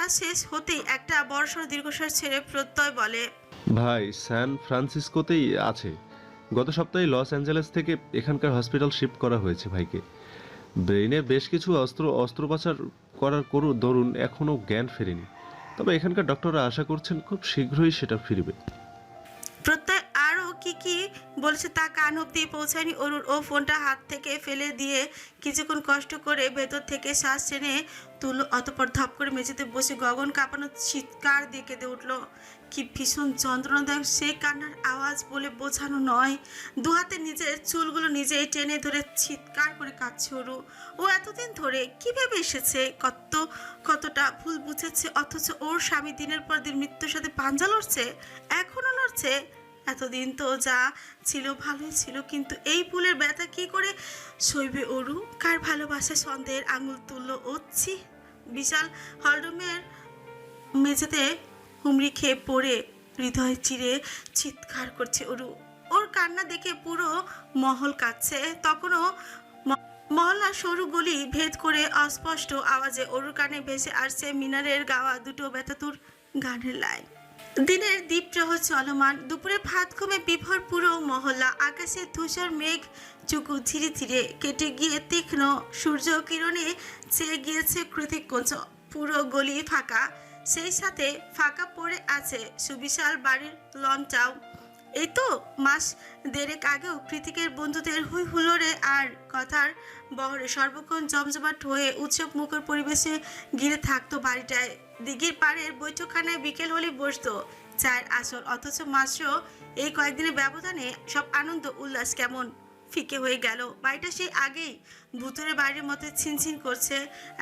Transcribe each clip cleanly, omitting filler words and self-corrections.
কথা শেষ হতেই একটা বড়সড় দীর্ঘশ্বাস ছেড়ে প্রত্যয় বলে, ভাই স্যান ফ্রান্সিসকোতেই আছে। গত সপ্তাহে লস অ্যাঞ্জেলেস থেকে এখানকার হসপিটাল শিফট করা হয়েছে ভাইকে। ব্রেইনের বেশ কিছু অস্ত্রোপচার করার দরুন এখনও জ্ঞান ফেরেনি। তবে এখানকার ডক্টররা আশা করছেন খুব শীঘ্রই সেটা ফিরবে। প্রত্যয় আরও কি কি বলছে তা কান অব্দি পৌঁছায়নি অরুর। ও ফোনটা হাত থেকে ফেলে দিয়ে কিছুক্ষণ কষ্ট করে ভেতর থেকে শ্বাস টেনে তুলল। অতপর ধপ করে মেঝেতে বসে গগন কাঁপানো চিৎকার দিয়ে কেঁদে উঠল। কি ভীষণ যন্ত্রণাদায়ক সেই কান্নার আওয়াজ বলে বোঝানো নয়। দুহাতে নিজের চুলগুলো নিজেই টেনে ধরে চিৎকার করে কাঁদছে অরু। ও এতদিন ধরে কিভাবে এসেছে, কতটা ভুল বুঝেছে, অথচ ওর স্বামী দিনের পর দিন মৃত্যুর সাথে পাঞ্জা লড়ছে, এখনো লড়ছে। এতদিন তো যা ছিল ভালোই ছিল, কিন্তু এই ভুলের ব্যথা কি করে সইবে অরু? কার ভালোবাসা সন্দেহের আঙুল তুলল ওচ্ছি। বিশাল হলরুমের মেঝেতে হুমড়ি খেয়ে পড়ে হৃদয় চিরে চিৎকার করছে অরু। ওর কান্না দেখে পুরো মহল কাঁদছে। তখনও মহল্লার সরু গলি ভেদ করে অস্পষ্ট আওয়াজে অরুর কানে ভেসে আসছে মিনারের গাওয়া দুটো ব্যথাতুর গানের লাইন। দিনের দ্বীপ্রহ চলমান, দুপুরে ভাত ঘুমে বিভোর পুরো মহল্লা। আকাশে ধূসর মেঘ চুকু ধীরে ধীরে কেটে গিয়ে তীক্ষ্ণ সূর্য কিরণে চেয়ে গিয়েছে কৃতিকঞ্চ। পুরো গলি ফাঁকা, সেই সাথে ফাঁকা পড়ে আছে সুবিশাল বাড়ির লনটাও। এই তো মাস দেড়েক আগেও কৃতিকের বন্ধুদের হুই হুল্লোড়ে আর কথার বহরে সর্বক্ষণ জমজমাট হয়ে উৎসব মুখর পরিবেশে ঘিরে থাকতো বাড়িটায়। দিঘির পাড়ের বৈঠকখানায় বিকেল হলে বসতো চায়ের আসর। অথচ মাত্র এই কয়েকদিনের ব্যবধানে সব আনন্দ উল্লাস কেমন ফিকে হয়ে গেল। বাড়িটা সেই আগেই ভুতুরে বাড়ির মতো ছিনছিন করছে।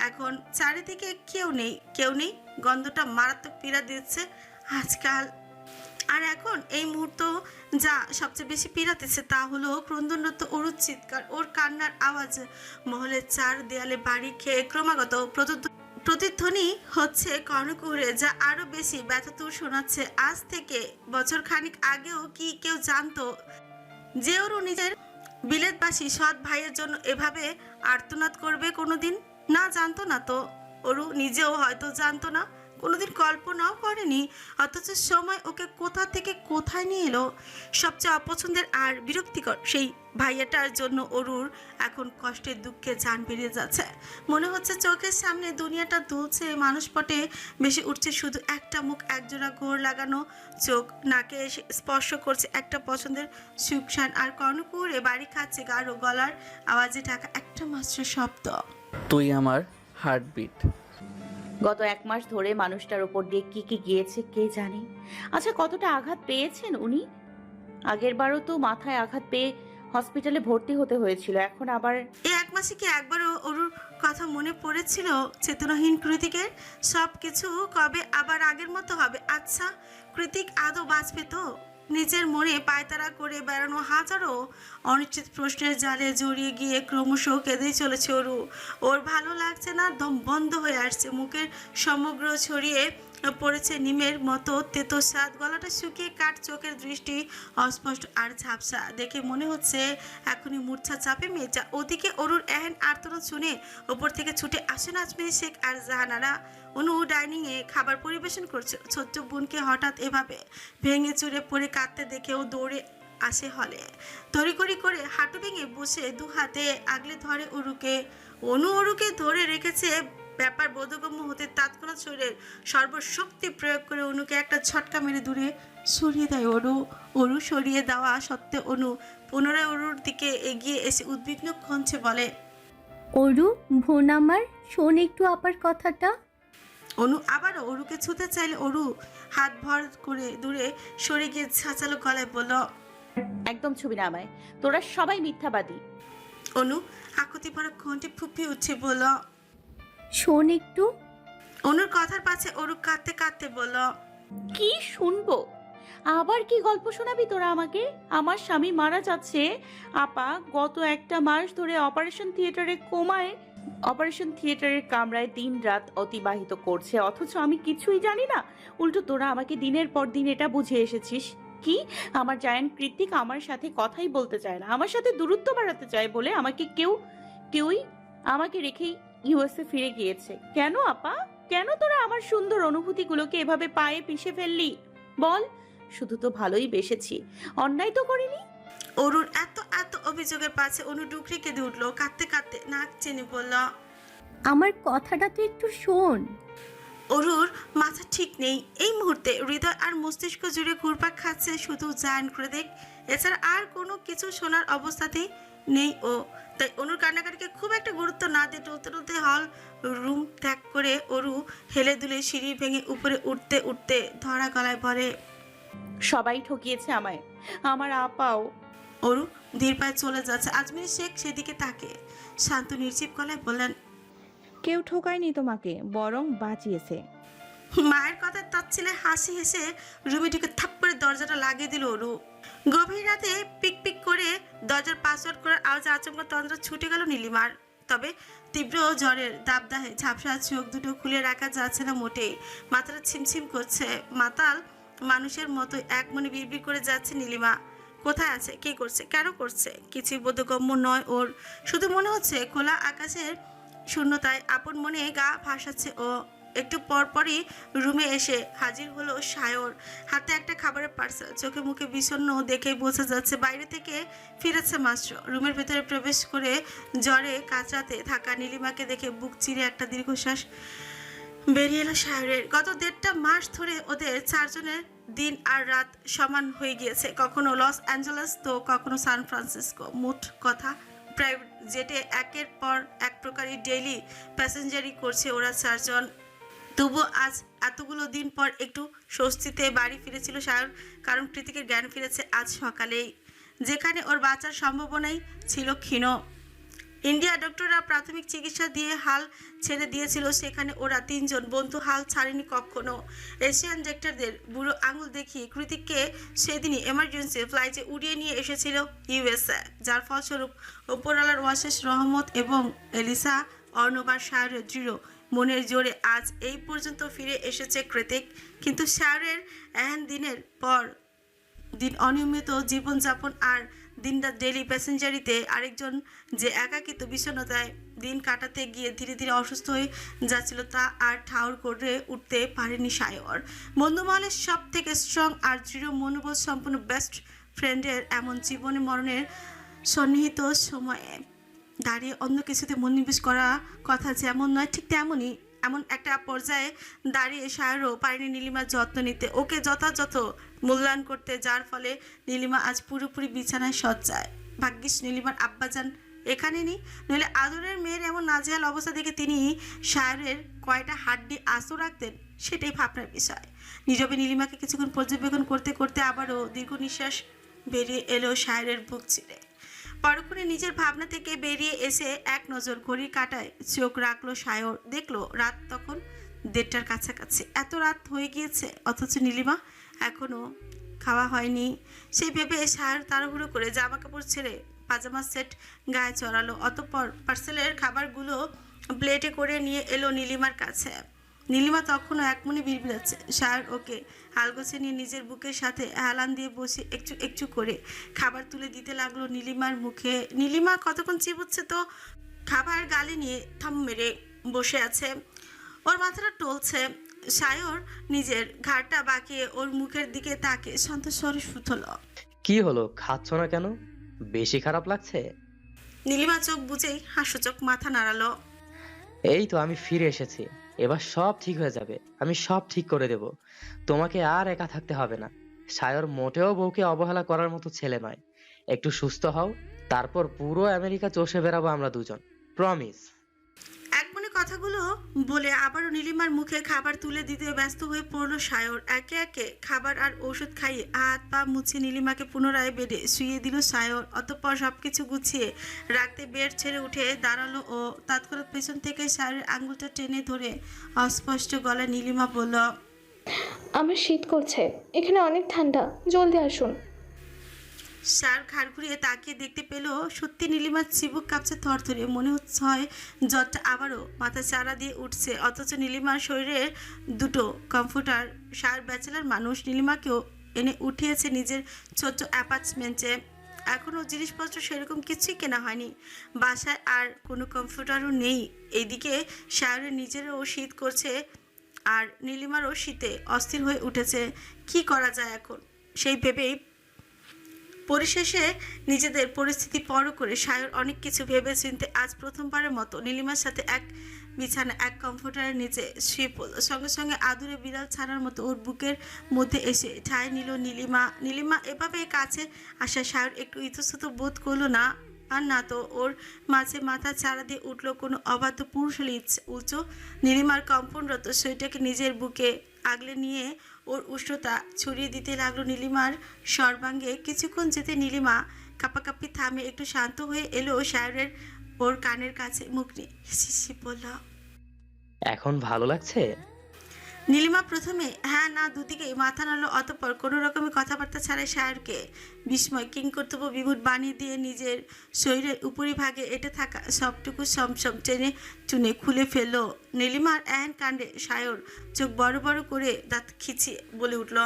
এখন চারিদিকে কেউ নেই, গন্ধটা মারাত্মক পীড়া দিচ্ছে আজকাল। আর এখন এই মুহূর্ত যা সবচেয়ে বেশি পীড়াতেছে তা হলো ক্রন্দনরত অরুর চিৎকার, ওর কান্নার আওয়াজ মহলের চার দেয়ালে বাড়ি খেয়ে ক্রমাগত প্রতিধ্বনি হচ্ছে কর্ণকুহরে, যা আরো বেশি ব্যথাতুর শোনাচ্ছে। আজ থেকে বছর খানিক আগেও কি কেউ জানতো যে ওরু নিজের বিলেতবাসী সৎ ভাইয়ের জন্য এভাবে আর্তনাদ করবে কোনোদিন? না, জানতো না তো। অরু নিজেও হয়তো জানতো না, কোনোদিন কল্পনাও করেনি। অথচ সময় ওকে কোথা থেকে কোথায় নিয়ে এলো। সবচেয়ে অপছন্দের আর বিরক্তিকর সেই ভাইয়াটার জন্য অরুর এখন কষ্টের দুঃখে জান বেরিয়ে যাচ্ছে। মনে হচ্ছে চোখের সামনে দুনিয়াটা দুলছে, মানুষপটে বেশি উঠছে শুধু একটা মুখ, একজোড়া ঘোর লাগানো চোখ, নাকে এসে স্পর্শ করছে একটা পছন্দের সুখসান, আর কর্ণকুহরে বাড়ি খাচ্ছে গাঢ় গলার আওয়াজে ঢাকা একটা মাত্র শব্দ, তুই আমার হার্টবিট। গত 1 মাস ধরে মানুষটার উপর দিয়ে কি কি গিয়েছে কে জানে। আচ্ছা, কতটা আঘাত পেয়েছেন উনি? আগের বারও তো মাথায় আঘাত পেয়ে হসপিটালে ভর্তি হতে হয়েছিল, এখন আবার। এই 1 মাসে কি একবারও ওরুর কথা মনে পড়েছিল চেতনাহীন কৃতিকের? সব কিছু কবে আবার আগের মতো হবে? আচ্ছা, কৃতিক আদৌ বাঁচবে তো? নিজের মনে পায়তারা করে বেড়ানো হাজারো অনিশ্চিত প্রশ্নের জালে জড়িয়ে গিয়ে ক্রমশ কেঁদেই চলেছে অরু। ওর ভালো লাগছে না, দম বন্ধ হয়ে আসছে, মুখের সমগ্র ছড়িয়ে পড়েছে নিমের মতো তেতো স্বাদ, গলাটা শুকিয়ে কাট, চোখের দৃষ্টি অস্পষ্ট আর ঝাপসা। দেখে মনে হচ্ছে এখনই মূর্ছা চাপে মেয়েটা। ওদিকে অরুর এহেন আর্তনাদ শুনে ওপর থেকে ছুটে আসেন আজমেরি শেখ আর জাহানারা। অনু ডাইনিংয়ে খাবার পরিবেশন করছে। ছোট্ট বোনকে হঠাৎ এভাবে ভেঙে চুরে পড়ে কাঁদতে দেখেও দৌড়ে আসে হলে। তড়িঘড়ি করে হাঁটু ভেঙে বসে দু হাতে আগলে ধরে অরুকে। অনু অরুকে ধরে রেখেছে। ব্যাপার বোধগম্য হতে তৎক্ষণাৎ শরীরের সর্বশক্তি প্রয়োগ করে অনুকে একটা ঝটকা মেরে দূরে সরিয়ে দেয় অরু সরিয়ে দেওয়া সত্ত্বেও অনু পুনরায় অরুর দিকে এগিয়ে এসে উদ্বিগ্ন কণ্ঠে বলে, অরু বোন আমার, শোন একটু আপার কথাটা। অনু আবারও অরুকে ছুঁতে চাইলে অরু হাত ভর করে দূরে সরে গিয়ে ছাঁচালো গলায় বলল, একদম ছবি নামায়, তোরা সবাই মিথ্যাবাদী। অনু আকুতি ভরা কণ্ঠে ফুঁপিয়ে উঠে বলল, শোন একটু। অনুর কথার পাশে অরু কাঁদতে কাঁদতে বলল, কি শুনবো? আবার কি গল্প শোনাবি তোরা আমাকে? আমার স্বামী মারা যাচ্ছে আপা, গত 1 মাস ধরে অপারেশন থিয়েটারের কামরায় দিন রাত অতিবাহিত করছে, অথচ আমি কিছুই জানি না। উল্টো তোরা আমাকে দিনের পর দিন এটা বুঝে এসেছিস কি আমার জায়ান্ট কৃতিক আমার সাথে কথাই বলতে চায় না, আমার সাথে দূরত্ব বাড়াতে চায় বলে আমাকে কেউই আমাকে রেখেই ইউএসএ ফিরে গিয়েছে। কেন আপা, কেন তোরা আমার সুন্দর অনুভূতিগুলোকে এভাবে পায়ে পিষে ফেললি বল? শুধু তো ভালোই বেসেছি, অন্যায় তো করিনি। অরুর এত এত অভিযোগের পাশে অনু ডুকরে কেঁদে উঠলো, কাঁদতে কাঁদতে নাক চেনে বলল। আমার কথাটা তো একটু শোন। অরুর মাথা ঠিক নেই এই মুহূর্তে, হৃদয় আর মস্তিষ্ক জুড়ে ঘুরপাক খাচ্ছে শুধু জায়ান করে দেখ, এছাড়া আর কোনো কিছু শোনার অবস্থাতেই নেই ও। তাই অনুর কান্নাকাটিকে খুব একটা গুরুত্ব না দিয়ে টলতে টলতে হল রুম ত্যাগ করে অরু হেলে দুলে সিঁড়ি ভেঙে উপরে উঠতে উঠতে ধরা গলায় বলে, সবাই ঠকিয়েছে আমায়, আমার আপাও। অরু ধীর পায়ে চলে যাচ্ছে। আজমির শেখ সেদিকে তাকে শান্ত নির্জীব গলায় বললেন, কেউ ঠকায়নি তোমাকে, বরং বাঁচিয়েছে। মায়ের কথা তাচ্ছিলে হাসি হেসে রুমে ঢুকে থাপ করে দরজাটা লাগিয়ে দিল অরু। গভীর রাতে পিক পিক করে দরজার পাসওয়ার্ড করার আওয়াজে আচমকা তন্দ্রা ছুটে গেল নীলিমার। তবে তীব্র ঝড়ের দাবদাহে ঝাপসা চোখ দুটো খুলে রাখা যাচ্ছে না মোটেই, মাথাটা ছিমছিম করছে। মাতাল মানুষের মতো এক মনে বিড়বিড় করে যাচ্ছে নীলিমা। কোথায় আছে, কে করছে, কেন করছে, কিছুই বোধগম্য নয় ওর। শুধু মনে হচ্ছে খোলা আকাশের শূন্যতায় আপন মনে গা ভাসাচ্ছে ও। একটু পরপরই রুমে এসে হাজির হলো সায়র, হাতে একটা খাবারের পার্সেল। চোখে মুখে বিষণ্ণ দেখেই বোঝা যাচ্ছে বাইরে থেকে ফিরেছে মাত্র। রুমের ভেতরে প্রবেশ করে জ্বরে কাঁচরাতে থাকা নীলিমাকে দেখে বুক চিরে একটা দীর্ঘশ্বাস বেরিয়ে এলো সায়রের। গত 1.5 মাস ধরে ওদের 4 জনের দিন আর রাত সমান হয়ে গিয়েছে, কখনো লস অ্যাঞ্জেলেস তো কখনো সান ফ্রান্সিসকো। মোট কথা প্রাইভেট জেটে একের পর এক প্রকারই ডেইলি প্যাসেঞ্জারি করছে ওরা 4 জন। তবুও আজ এতগুলো দিন পর একটু স্বস্তিতে বাড়ি ফিরেছিল সায়র, কারণ কৃতিকের জ্ঞান ফিরেছে আজ সকালেই। যেখানে ওর বাঁচার সম্ভাবনাই ছিল ক্ষীণ। ইন্ডিয়া ডক্টররা প্রাথমিক চিকিৎসা দিয়ে হাল ছেড়ে দিয়েছিল, সেখানে ওরা 3 জন বন্ধু হাল ছাড়েনি কখনো। এশিয়ান ডাক্তারদের বুড়ো আঙুল দেখিয়ে কৃতিককে সেদিনই এমার্জেন্সি ফ্লাইটে উড়িয়ে নিয়ে এসেছিল ইউএসএ, যার ফলস্বরূপ ওপরওয়ালার ওয়াশেষ রহমত এবং এলিসা অর্ণবার সায়রের দৃঢ় মনের জোরে আজ এই পর্যন্ত ফিরে এসেছে কৃতিক। কিন্তু সায়রের এহেন দিনের পর দিন অনিয়মিত জীবনযাপন আর দিনরাত ডেলি প্যাসেঞ্জারিতে আরেকজন যে একাকিত্ব বিষণ্ণতায় দিন কাটাতে গিয়ে ধীরে ধীরে অসুস্থ হয়ে যাচ্ছিল, তা আর ঠাউর করে উঠতে পারেনি সায়র। বন্ধুমহলের সব থেকে স্ট্রং আর দৃঢ় মনোবল সম্পন্ন বেস্ট ফ্রেন্ডের এমন জীবনে মরণের সন্নিহিত সময়ে দাঁড়িয়ে অন্য কিছুতে মনোনিবেশ করা কথা যেমন নয়, ঠিক তেমনই এমন একটা পর্যায়ে দাঁড়িয়ে সায়রও পারেনি নীলিমার যত্ন নিতে, ওকে যথাযথ মূল্যায়ন করতে, যার ফলে নীলিমা আজ পুরোপুরি বিছানায় শয্যায়। ভাগ্যিস নীলিমার আব্বাজান এখানে নেই, নইলে আদরের মেয়ের এমন নাজেহাল অবস্থা দেখে তিনি সায়রের কয়টা হাড্ডি আস্ত রাখতেন সেটাই ভাবনার বিষয়। নীরবে নীলিমাকে কিছুক্ষণ পর্যবেক্ষণ করতে করতে আবারও দীর্ঘ নিঃশ্বাস বেরিয়ে এলো সায়রের বুক চিরে। পরক্ষণে নিজের ভাবনা থেকে বেরিয়ে এসে এক নজর ঘড়ির কাঁটায় চোখ রাখলো সায়র। দেখলো রাত তখন 1:30টার কাছাকাছি। এত রাত হয়ে গিয়েছে অথচ নীলিমা এখনো খাওয়া হয়নি। সেই ভেবে সায়র তাড়াহুড়ো করে জামা কাপড় ছেড়ে পাজামা সেট গায়ে চড়ালো। অতঃপর পার্সেলের খাবারগুলো প্লেটে করে নিয়ে এলো নীলিমার কাছে। নীলিমা তখনও একমনে বিড়বিড়াচ্ছে। সায়র ওকে হালগোছে নিয়ে নিজের বুকের সাথে হেলান দিয়ে বসে একটু একটু করে খাবার তুলে দিতে লাগলো নীলিমার মুখে। নীলিমা কতক্ষণ চিবুচ্ছে তো খাবার গালে নিয়ে থম মেরে বসে আছে, ওর মাথাটা টলছে। সায়র নিজের ঘাড়টা বাঁকিয়ে ওর মুখের দিকে তাকে শান্ত স্বরে শুথল। কি হলো, খাচ্ছ না কেন? বেশি খারাপ লাগছে? নীলিমা চোখ বুঝেই হাস্যচোখ মাথা নাড়ালো। এই তো আমি ফিরে এসেছি, এবার সব ঠিক হয়ে যাবে, আমি সব ঠিক করে দেব, তোমাকে আর একা থাকতে হবে না। সায়র মোটেও বউকে অবহেলা করার মতো ছেলে নয়। একটু সুস্থ হও, তারপর পুরো আমেরিকা চষে বেড়াবো আমরা দুজন, প্রমিস। একমনে কথাগুলো বলে আবারও নীলিমার মুখে খাবার তুলে দিতে ব্যস্ত হয়ে পড়ল সায়র। একে একে খাবার আর ওষুধ খাইয়ে হাত পা মুছে নীলিমাকে পুনরায় বেডে শুইয়ে দিল সায়র। অতঃপর সবকিছু গুছিয়ে রাখতে বেড ছেড়ে উঠে দাঁড়ালো ও তৎক্ষণাৎ পেছন থেকে সায়রের আঙুলটা টেনে ধরে অস্পষ্ট গলায় নীলিমা বলল, আমার শীত করছে, এখানে অনেক ঠান্ডা, জলদি আসুন। সার ঘাড় ঘুরিয়ে তাকিয়ে দেখতে পেল সত্যি নীলিমার চিবুক কাঁপছে থরথরে। মনে হচ্ছে হয় জ্বরটা আবারও মাথা চারা দিয়ে উঠছে। অথচ নীলিমার শরীরের দুটো কমফোর্টার। সার ব্যাচেলার মানুষ, নীলিমাকেও এনে উঠিয়েছে নিজের ছোট্ট অ্যাপার্টমেন্টে। এখনও জিনিসপত্র সেরকম কিছুই কেনা হয়নি, বাসায় আর কোনো কম্পিউটারও নেই। এইদিকে সায়রের নিজেরও শীত করছে আর নীলিমারও শীতে অস্থির হয়ে উঠেছে। কি করা যায় এখন সেই ভেবেই পরিশেষে নিজেদের পরিস্থিতি পর করে সায়র অনেক কিছু ভেবে চিনতে আজ প্রথমবারের মতো নীলিমার সাথে এক বিছানা এক কমফোর্টারের নিচে শুয়ে পড়ল। সঙ্গে সঙ্গে আদুরে বিড়াল ছানার মতো ওর বুকের মধ্যে এসে ঠাঁই নিল নীলিমা। নীলিমা এভাবে কাছে আসা সায়র একটু ইতস্তত বোধ করলো না, আর না তো ওর মাঝে মাথা চাড়া দিয়ে উঠলো কোনো অবাধ্য পুরুষালী উঁচু। নীলিমার কম্পনরত শরীরটাকে নিজের বুকে আগলে নিয়ে ওর উষ্ণতা ছড়িয়ে দিতে লাগলো নীলিমার সর্বাঙ্গে। কিছুক্ষণ যেতে নীলিমা কাঁপাকাঁপি থামে একটু শান্ত হয়ে এলো সায়রের ওর কানের কাছে মুখ নিয়ে হিসি বলল। এখন ভালো লাগছে? নীলিমা প্রথমে হ্যাঁ না দুদিকেই মাথা নাড়ল, অতঃপর কোনো রকমের কথাবার্তা ছাড়াই সায়রকে বিস্ময় কিংকর্তব্য বিমূঢ় বানিয়ে দিয়ে নিজের শরীরের উপরিভাগে এঁটে থাকা সবটুকু সমসম টেনে চুনে খুলে ফেলল। নীলিমার এহেন কাণ্ডে সায়র চোখ বড় বড় করে দাঁত খিচিয়ে বলে উঠল,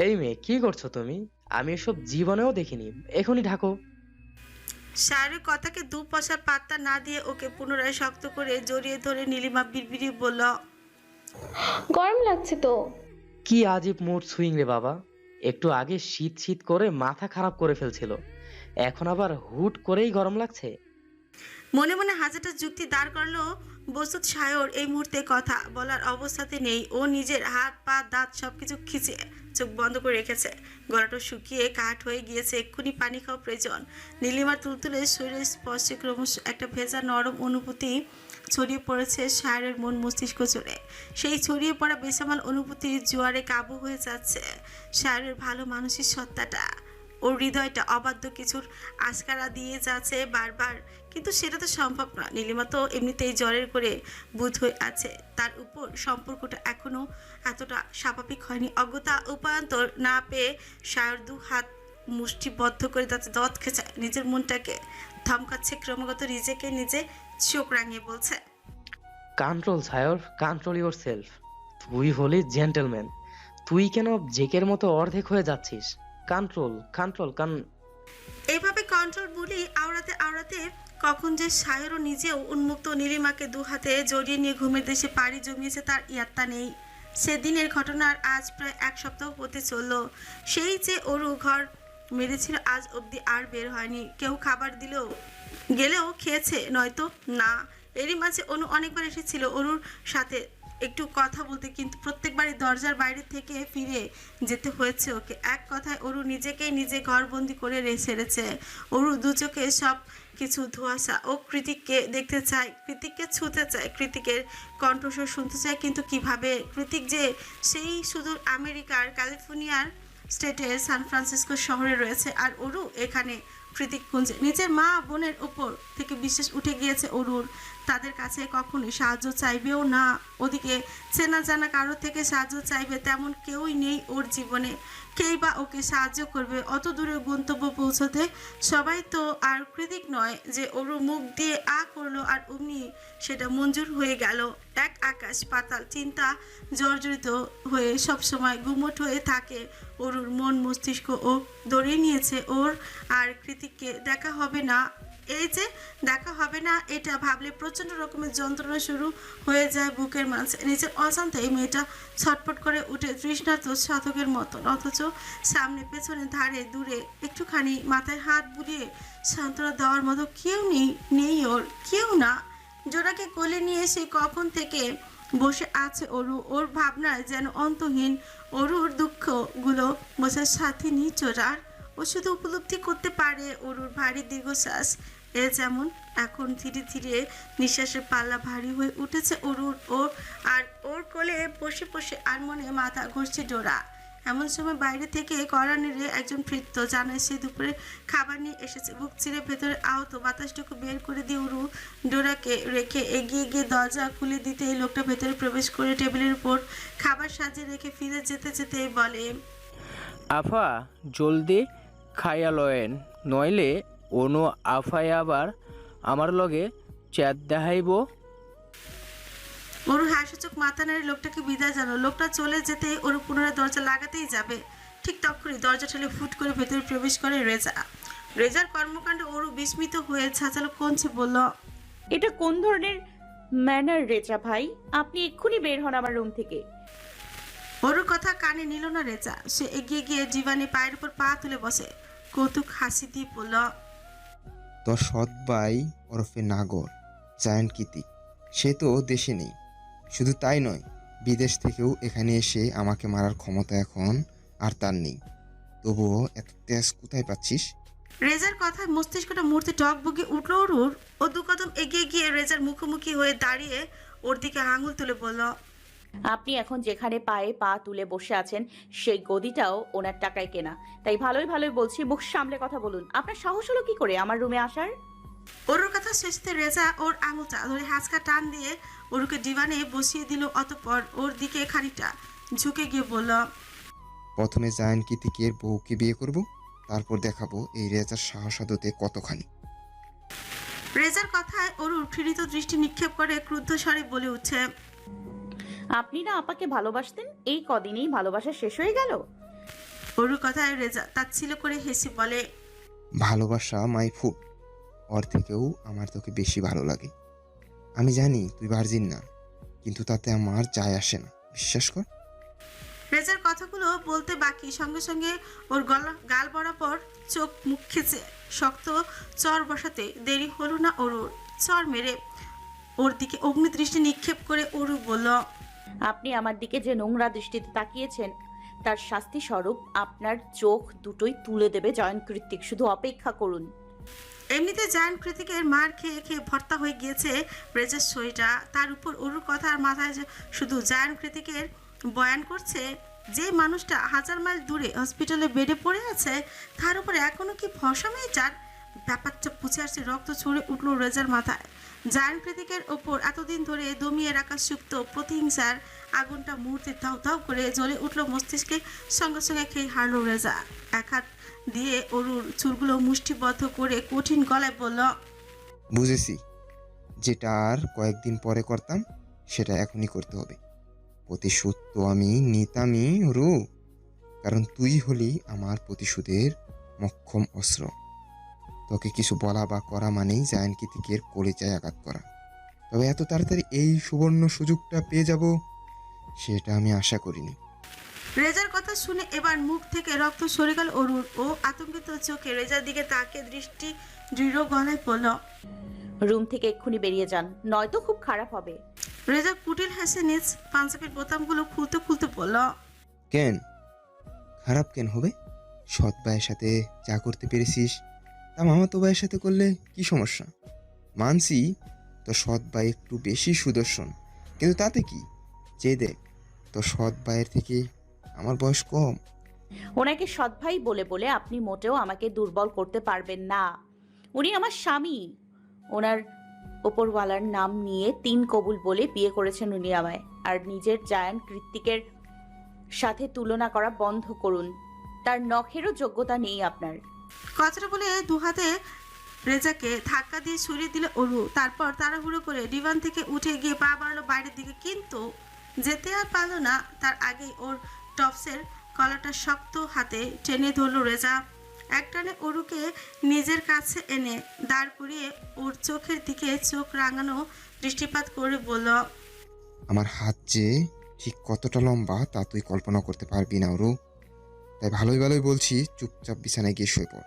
এই মেয়ে, কি করছো তুমি? আমি এসব জীবনেও দেখিনি, এখনই ঢাকো। সায়রের কথাকে দু পয়সা পাত্তা না দিয়ে ওকে পুনরায় শক্ত করে জড়িয়ে ধরে নীলিমা বিড়বিড়িয়ে বলল, গরম লাগছে তো। কি আজীব মুড সুইং রে বাবা! একটু আগে শীত শীত করে মাথা খারাপ করে ফেলছিল, এখন আবার হুট করেই গরম লাগছে। মনে মনে হাজারটা যুক্তি দাঁড় করলো। বস্তুত সায়র এই মুহূর্তে কথা বলার অবস্থাতে নেই। ও নিজের হাত পা দাঁত সবকিছু খিচে চোখ বন্ধ করে রেখেছে। গলাটা শুকিয়ে কাঠ হয়ে গিয়েছে, এক্ষুনি পানি খাওয়া প্রয়োজন। নীলিমার তুলতুলে শরীরের স্পর্শে ক্রমশ একটা ভেজা নরম অনুভূতি ছড়িয়ে পড়েছে সায়রের মন মস্তিষ্ক জুড়ে। সেই ছড়িয়ে পড়া বেসামাল অনুভূতির জোয়ারে কাবু হয়ে যাচ্ছে সায়রের ভালো মানসিক সত্তাটা। ওর হৃদয়টা অবাধ্য কিছুর আশকারা দিয়ে যাচ্ছে বারবার, কিন্তু সেটা তো সম্ভব না। নীলিমা তো এমনিতেই জ্বরের করে বুধ হয়ে আছে, তার উপর সম্পর্কটা এখনো এতটা স্বাভাবিক হয়নি। অজ্ঞতা উপায়ন্তর না পেয়ে সায়র দু হাত মুষ্টিবদ্ধ করে তাতে দত খেঁচায়, নিজের মনটাকে ধমকাচ্ছে ক্রমাগত, নিজেকে নিজে চোখ রাঙিয়ে বলছে, control Sayar, control your self. তুই হলি জেন্টেলম্যান, তুই কেন জেকের মতো অর্ধেক হয়ে যাচ্ছিস? কন্ট্রোল কন্ট্রোল এইভাবে কন্ট্রোল বলি আওড়াতে আওড়াতে কখন যে সায়রও নিজেও উন্মুক্ত নীলিমাকে দু হাতে জড়িয়ে নিয়ে ঘুমের দেশে পাড়ি জমিয়েছে তার ইয়াত্তা নেই। সেদিনের ঘটনার আজ প্রায় এক সপ্তাহ হতে চলল। সেই যে অরু ঘর মেরেছিল আজ অবধি আর বের হয়নি। কেউ খাবার দিলেও গেলেও খেয়েছে, নয়তো না। এরই মাঝে অনু অনেকবার এসেছিল অরুর সাথে একটু কথা বলতে, কিন্তু প্রত্যেকবারই দরজার বাইরে থেকে ফিরে যেতে হয়েছে ওকে। এক কথায় অরু নিজেকেই নিজে ঘরবন্দি করে ছেড়েছে। অরু দু চোখে সব কিছু ধোঁয়াশা। ও কৃতিককে দেখতে চায়, কৃতিককে ছুঁতে চায়, কৃতিকের কণ্ঠস্বর শুনতে চায়, কিন্তু কিভাবে? কৃতিক যে সেই সুদূর আমেরিকার ক্যালিফোর্নিয়ার স্টেটের সান ফ্রান্সিসকো শহরে রয়েছে, আর অরু এখানে কৃতিক কুঞ্জে। নিজের মা বোনের ওপর থেকে বিশ্বাস উঠে গিয়েছে অরুর, তাদের কাছে কখনোই সাহায্য চাইবেও না। ওদিকে চেনা জানা কারোর থেকে সাহায্য চাইবে তেমন কেউই নেই ওর জীবনে। কেই বা ওকে সাহায্য করবে অত দূরে গন্তব্য পৌঁছতে? সবাই তো আর কৃতিক নয় যে অরু মুখ দিয়ে আ করলো আর অমনি সেটা মঞ্জুর হয়ে গেল। এক আকাশ পাতাল চিন্তা জর্জরিত হয়ে সবসময় গুমট হয়ে থাকে অরুর মন মস্তিষ্ক। ও দড়িয়ে নিয়েছে ওর আর কৃতিককে দেখা হবে না। এই যে দেখা হবে না, এটা ভাবলে প্রচণ্ড রকমের যন্ত্রণা শুরু হয়ে যায় বুকের মাঝে। নিজের অজান্তেই মেয়েটা ছটফট করে উঠে তৃষ্ণার্ত শতকের মতন, অথচ সামনে পেছনে ধারে দূরে একটুখানি মাথায় হাত বুলিয়ে সান্ত্বনা দেওয়ার মতো কেউ নেই ওর, কেউ না। জোড়াকে কোলে নিয়ে সে কখন থেকে বসে আছে অরু, ওর ভাবনায় যেন অন্তহীন। অরুর দুঃখগুলো বোঝার সাথে নিচোড়ার। ও শুধু উপলব্ধি করতে পারে অরুর ভারী দীর্ঘশ্বাস। এ যেমন এখন ধীরে ধীরে নিঃশ্বাসের পাল্লা ভারী হয়ে উঠেছে অরুর। আর ওর কোলে বসে বসে আর মনে মাথা ঘষছে ডোরা। এমন সময় বাইরে থেকে কড়া নেড়ে একজন ভৃত্য জানায় সে দুপুরে খাবার নিয়ে এসেছে। বুক চিরে ভেতরে আহত বাতাসটুকু বের করে দিয়ে অরু ডোরাকে রেখে এগিয়ে গিয়ে দরজা খুলে দিতে লোকটা ভেতরে প্রবেশ করে টেবিলের উপর খাবার সাজিয়ে রেখে ফিরে যেতে যেতে বলে, আফা জলদি খাইয়া লয়েন, নইলে অনু আফায় আবার আমার লগে চ্যাট দেখাইব। অরু হাসিচোখ মাথা নেড়ে লোকটাকে বিদায় জানালো। লোকটা চলে যেতে অরু পুনরায় দরজা লাগাতেই যাবে, ঠিক তখনই দরজা ঠেলে ফুট করে ভেতরে প্রবেশ করে রেজা। রেজার কর্মকাণ্ডে অরু বিস্মিত হয়ে ছাচালো কঞ্চে বলল, এটা কোন ধরনের ম্যানার রেজা ভাই? আপনি এক্ষুনি বের হন আমার রুম থেকে। অরুর কথা কানে নিল না রেজা। সে এগিয়ে গিয়ে জীবানে পায়ের উপর পা তুলে বসে কৌতুক হাসি দিয়ে বলল, তোর সৎ ভাই ওরফে নাগর জায়ান্ট কিতি, সে তো দেশে নেই। শুধু তাই নয়, বিদেশ থেকেও এখানে এসে আমাকে মারার ক্ষমতা এখন আর তার নেই। তবুও এত তেজ কোথায় পাচ্ছিস? রেজার কথায় মস্তিষ্কটা মুহূর্তে টক বগে উঠল অরুর। ও দু কদম এগিয়ে গিয়ে রেজার মুখোমুখি হয়ে দাঁড়িয়ে ওর দিকে আঙুল তুলে বলল, আপনি এখন যেখানে পায়ে পা তুলে বসে আছেন সেই গদিটাও ওনার টাকায় কেনা। তাই ভালোই ভালোই বলছি, মুখ সামলে কথা বলুন। আপনার সাহস হলো কি করে আমার রুমে আসার? অরুর কথা শেষতে রেজা ওর আঙুলটা ধরে হাঁচকা টান দিয়ে অরুকে ডিভানে বসিয়ে দিল। অতঃপর ওর দিকে খানিকটা ঝুঁকে গিয়ে বলল, প্রথমে জায়ান্ট কিতিকের বউকে বিয়ে করব, তারপর দেখাবো এই রেজার সাহস আদতে কতখানি। রেজার কথায় অরুর ফিরিত দৃষ্টি নিক্ষেপ করে ক্রুদ্ধ স্বরে বলে উঠছে, আপনি না আপাকে ভালোবাসতেন, এই কদিনেই ভালোবাসা শেষ হয়ে গেল? অরুর কথায় রেজা তাচ্ছিল্য করে হেসে বলে, ভালোবাসা মাই ফুড, ওর থেকেও আমার তোকে বেশি ভালো লাগে। আমি জানি তুই ভার্জিন না, কিন্তু তাতে আমার যায় আসে না, বিশ্বাস কর। রেজার কথাগুলো বলতে বাকি সঙ্গে সঙ্গে ওর গাল বরাবর চোখ মুখ খেচে শক্ত চর বসাতে দেরি হলো না অরুর। চর মেরে ওর দিকে অগ্নিদৃষ্টি নিক্ষেপ করে অরু বলল, আপনি আমার দিকে যে নোংরা দৃষ্টিতে তাকিয়েছেন তার শাস্তি স্বরূপ আপনার চোখ দুটোই তুলে দেবে জয়ন কৃত্তিক, শুধু অপেক্ষা করুন। এমনিতে জায়ান্ট কৃতিকের মার খেয়ে খেয়ে ভর্তা হয়ে গিয়েছে রেজার শরীরটা। তার উপর অরুর কথার মাথায় শুধু জায়ান্ট কৃতিকের বয়ান করছে। যে মানুষটা 1000 মাইল দূরে হসপিটালে বেডে পড়ে আছে, তার উপরে এখনো কি ভরসা মেয়েটার? ব্যাপারটা পুছে আসছে, রক্ত ছড়ে উঠল রেজার মাথায়। জায়ান্ট কৃতিকের ওপর এতদিন ধরে দমিয়ে রাখা সুপ্ত প্রতিহিংসার আগুনটা মুহূর্তে দাউ দাউ করে জ্বলে উঠল মস্তিষ্কে। সঙ্গে সঙ্গে খেয়ে হারল রেজা। এক হাত দিয়ে অরুর চুলগুলো মুষ্টিবদ্ধ করে কঠিন গলায় বলল, বুঝেছি, যেটা আর কয়েকদিন পরে করতাম সেটা এখনই করতে হবে। প্রতিশোধ তো আমি নিতামই রু, কারণ তুই হলি আমার প্রতিশোধের মক্ষম অস্ত্র। তোকে কিছু বলা বা করা মানেই জায়ান্ট কিতিকের কলিজায় আঘাত করা। তবে এত তাড়াতাড়ি এই সুবর্ণ সুযোগটা পেয়ে যাব সেটা আমি আশা করিনি। রেজার কথা শুনে এবার মুখ থেকে রক্ত সরে গেল অরুর। ও আতঙ্কিত চোখে রেজার দিকে তাকে দৃষ্টি দৃঢ় গলায় বলল, রুম থেকে এক্ষুনি বেরিয়ে যান, নয়তো খুব খারাপ হবে। রেজা কুটিল হেসে নিজ পাঞ্জাবির বোতামগুলো খুলতে খুলতে বলল, কেন খারাপ কেন হবে? সৎ ভাইয়ের সাথে যা করতে পেরেছিস তা মামাতো ভাইয়ের সাথে করলে কি সমস্যা? মানছি তোর সৎ ভাই একটু বেশি সুদর্শন, কিন্তু তাতে কি? যে দেখ, তোর সৎ ভাইয়ের থেকে আমার বয়স কম। ওনাকে সৎ ভাই বলে বলে আপনি মোটেও আমাকে দুর্বল করতে পারবেন না। উনি আমার স্বামী। ওনার ওপরওয়ালার নাম নিয়ে 3 কবুল বলে বিয়ে করেছেন উনি আমায়। আর নিজের জায়ান্ট কৃত্তিকের সাথে তুলনা করা বন্ধ করুন, তার নখেরও যোগ্যতা নেই আপনার। কথাটা বলে দু হাতে রেজাকে ধাক্কা দিয়ে সরিয়ে দিল অরু। তারপর তাড়াহুড়ো করে ডিভান থেকে উঠে গিয়ে পা বাড়ালো বাইরের দিকে, কিন্তু যেতে আর পারল না। তার আগেই ওর টপসের কলারটা শক্ত হাতে টেনে ধরল রেজা। একটানে অরুকে নিজের কাছে এনে দাঁড় করিয়ে ওর চোখের দিকে চোখ রাঙানো দৃষ্টিপাত করে বলল, আমার হাত যে ঠিক কতটা লম্বা তা তুই কল্পনা করতে পারবি না ওরু। তাই ভালোই ভালোই বলছি, চুপচাপ বিছানায় গিয়ে শুয়ে পড়।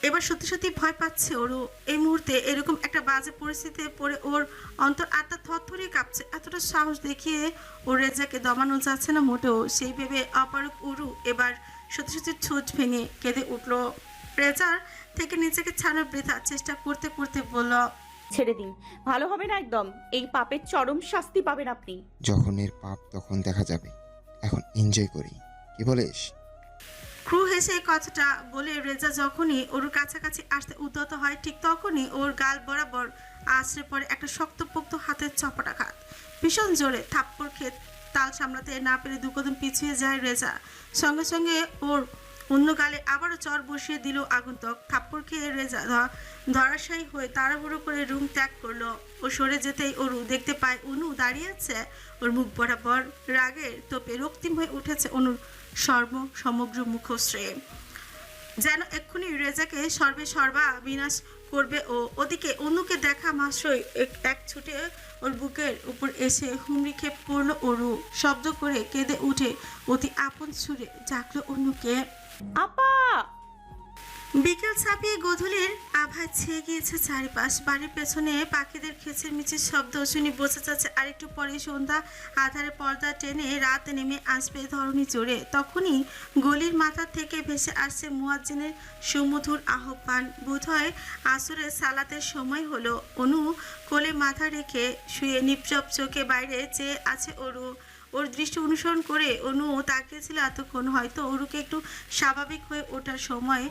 এবার সত্যি সত্যি ভয় পাচ্ছে ওরও। এই মুহূর্তে এরকম একটা বাজে পরিস্থিতিতে পড়ে ওর অন্তর আত্মা থরথরে কাঁপছে। এতটা সাহস দেখিয়ে ওর রেজাকে দমানো যাচ্ছে না মোটেও। সেই ভেবে অপারক উরু এবার সত্যি সত্যি ঠোঁট ভেঙে কেঁদে উঠল। রেজার থেকে নিজেকে ছাড়ানোর বৃথা চেষ্টা করতে করতে বলল, ছেড়ে দিন, ভালো হবে না একদম। এই পাপের চরম শাস্তি পাবেন আপনি। যখন এর পাপ তখন দেখা যাবে, এখন এনজয় করি, কি বলিস? ক্রু হেসে কথাটা বলে রেজা যখনই ওর কাছাকাছি আসতে উদ্যত হয়, ঠিক তখনই ওর গাল বরাবর আছড়ে পড়ে একটা শক্তপোক্ত হাতের চপটাঘাত। ভীষণ জোরে থাপ্পড় খেয়ে তাল সামলাতে না পেরে 2 কদম পিছিয়ে যায় রেজা। সঙ্গে সঙ্গে ওর অন্য গালে আবারও চর বসিয়ে দিল আগন্তুক। থাপ্পড় খেয়ে রেজা ধরাশায়ী হয়ে তাড়াহুড়ো করে রুম ত্যাগ করলো। ও সরে যেতেই অরু দেখতে পায় অনু দাঁড়িয়ে আছে ওর মুখ বরাবর। রাগের তোপে রক্তিম হয়ে উঠেছে অনুর সমগ্র মুখশ্রী, যেন এক্ষুনি রেজাকে সর্বা বিনাশ করবে। ও ওদিকে অনুকে দেখা মাত্রই এক ছুটে ওর বুকের উপর এসে হুমড়ি খেয়ে পড়লো অরু। শব্দ করে কেঁদে উঠে অতি আপন সুরে ডাকলো অনুকে, আপা! বিকেল ছাপিয়ে গধূলির আভায় ছেয়ে গিয়েছে চারিপাশ। বাড়ির পেছনে পাখিদের খেঁচের মিচির শব্দ শুনি বোঝা যাচ্ছে আরেকটু পরে সন্ধ্যা আধারে পর্দা টেনে রাত নেমে আসবে ধরণী জোরে। তখনই গলির মাথা থেকে ভেসে আসছে মুয়াজ্জিনের সুমধুর আহ্বান। বোধহয় আসরের সালাতের সময় হলো। অনু কোলে মাথা রেখে শুয়ে নিপজপ চোখে বাইরে চেয়ে আছে অরু। ওর দৃষ্টি অনুসরণ করে অনু তাকিয়েছিল এতক্ষণ। হয়তো অরুকে একটু স্বাভাবিক হয়ে ওঠার সময়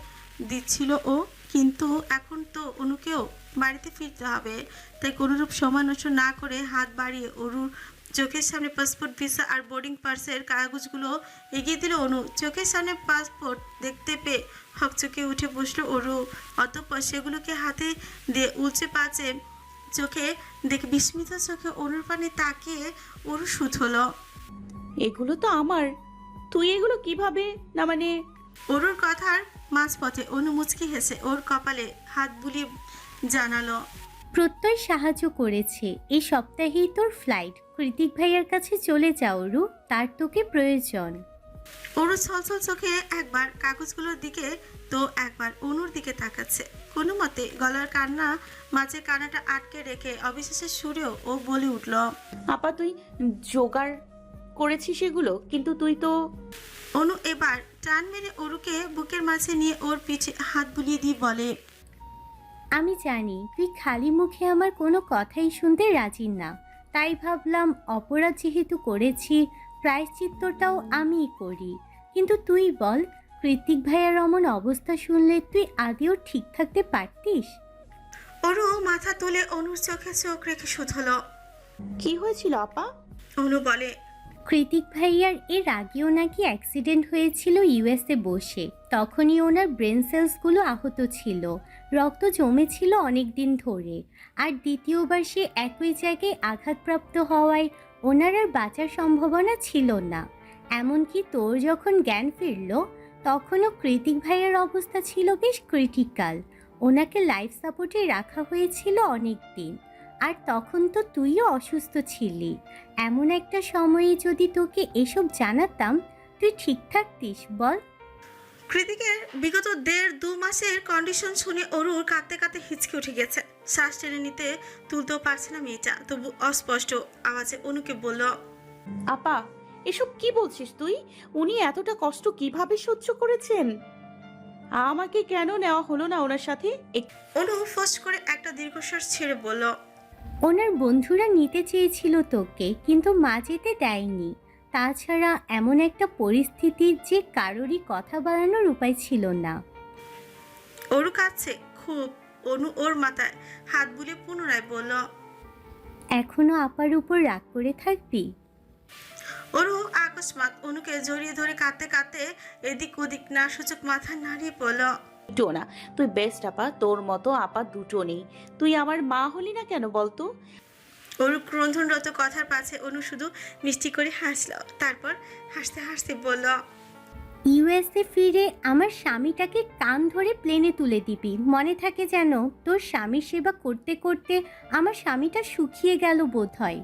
দিচ্ছিল ও, কিন্তু এখন তো অনুকেও বাড়িতে ফিরতে হবে। তাই কোনোরূপ সময় নষ্ট না করে হাত বাড়িয়ে অরুর চোখের সামনে পাসপোর্ট, ভিসা আর বোর্ডিং পাসের কাগজগুলো এগিয়ে দিল অনু। চোখের সামনে পাসপোর্ট দেখতে পেয়ে হকচকে উঠে বসলো অরু। অতঃপর সেগুলোকে হাতে দিয়ে উলচে পাচে চোখে দেখে বিস্মিত চোখে অনুর পানে তাকিয়ে অরু শুধ হলো, এগুলো তো আমার, তুই এগুলো কিভাবে? না মানে অরুর কথার মাঝপথে অনু মুচকি হেসে ওর কপালে হাত বুলিয়ে জানালো, প্রত্যয় সাহায্য করেছে। এই সপ্তাহেই তোর ফ্লাইট। কৃতিক ভাইয়ার কাছে চলে যাও রু, তার তোকে প্রয়োজন। অরু ছলছল চোখে একবার কাগজগুলোর দিকে তো একবার অনুর দিকে তাকাচ্ছে। কোনো মতে গলার কান্না মাঝে কান্নাটা আটকে রেখে অবিশ্বাসের সুরেও ও বলে উঠল, আপা তুই জোগাড় করেছিস এগুলো, কিন্তু তুই তো। অনু এবার টান মেরে অরুকে বুকের মাঝে নিয়ে ওর পিঠে হাত বুলিয়ে দিয়ে বলে, আমি জানি তুই খালি মুখে আমার কোনো কথাই শুনতে রাজি না, তাই ভাবলাম অপরাধ যেহেতু করেছি প্রায়শ্চিত্তটাও আমিই করি। কিন্তু তুই বল, কৃতিক ভাইয়ার অমন অবস্থা শুনলে তুই আদেও ঠিক থাকতে পারতিস? অরু মাথা তুলে অনুর চোখে চোখ রেখে শুধল। কি হয়েছিল আপা? অনু বলে, কৃতিক ভাইয়ার এর আগেও নাকি অ্যাক্সিডেন্ট হয়েছিল ইউএসএ বসে। তখনই ওনার ব্রেন সেলসগুলো আহত ছিল, রক্ত জমেছিল অনেক দিন ধরে। আর দ্বিতীয়বার সে একই জায়গায় আঘাতপ্রাপ্ত হওয়ায় ওনার আর বাঁচার সম্ভাবনা ছিল না। এমনকি তোর যখন জ্ঞান ফিরল তখনও কৃতিক ভাইয়ার অবস্থা ছিল বেশ ক্রিটিক্যাল। ওনাকে লাইফ সাপোর্টে রাখা হয়েছিল অনেক দিন। আর তখন তো তুইও অসুস্থ ছিলি। এমন একটা সময়ে যদি তোকে এসব জানাতাম তুই ঠিক থাকতিস বল? কৃতিকের বিগত 1.5-2 মাসের কন্ডিশন শুনে অরুর কাঁদতে কাঁদতে হিচকে উঠে গেছে। শ্বাস টেনে নিতে তুলতেও পারছে না মেয়েটা। তবু অস্পষ্ট আওয়াজে অনুকে বলল, আপা এসব কি বলছিস তুই? উনি এতটা কষ্ট কিভাবে সহ্য করেছেন? আমাকে কেন নেওয়া হলো না ওনার সাথে? অনু ফোঁস করে একটা দীর্ঘশ্বাস ছেড়ে বলল, ওনার বন্ধুরা নিতে চেয়েছিল তোকে, কিন্তু মা যেতে দেয়নি। তাছাড়া এমন একটা পরিস্থিতি যে কারোরই কথা বাড়ানোর উপায় ছিল না। অরু কাঁদছে খুব। অনু ওর মাথায় হাত বুলিয়ে পুনরায় বলল, এখনো আপার উপর রাগ করে থাকবি? অরু আকস্মাৎ অনুকে জড়িয়ে ধরে কাঁদতে কাঁদতে এদিক ওদিক না সূচক মাথা নাড়িয়ে বলল, একটু না, তুই বেস্ট আপা, তোর মতো আপা দুটো নেই। তুই আমার মা হলি না কেন বলতো? অরু ক্রন্ধনরত কথার পাছে অনু শুধু মিষ্টি করে হাসল। তারপর হাসতে হাসতে বলল, ইউএসএ ফিরে আমার স্বামীটাকে কান ধরে প্লেনে তুলে দিবি, মনে থাকে যেন। তোর স্বামীর সেবা করতে করতে আমার স্বামীটা শুকিয়ে গেল বোধ হয়।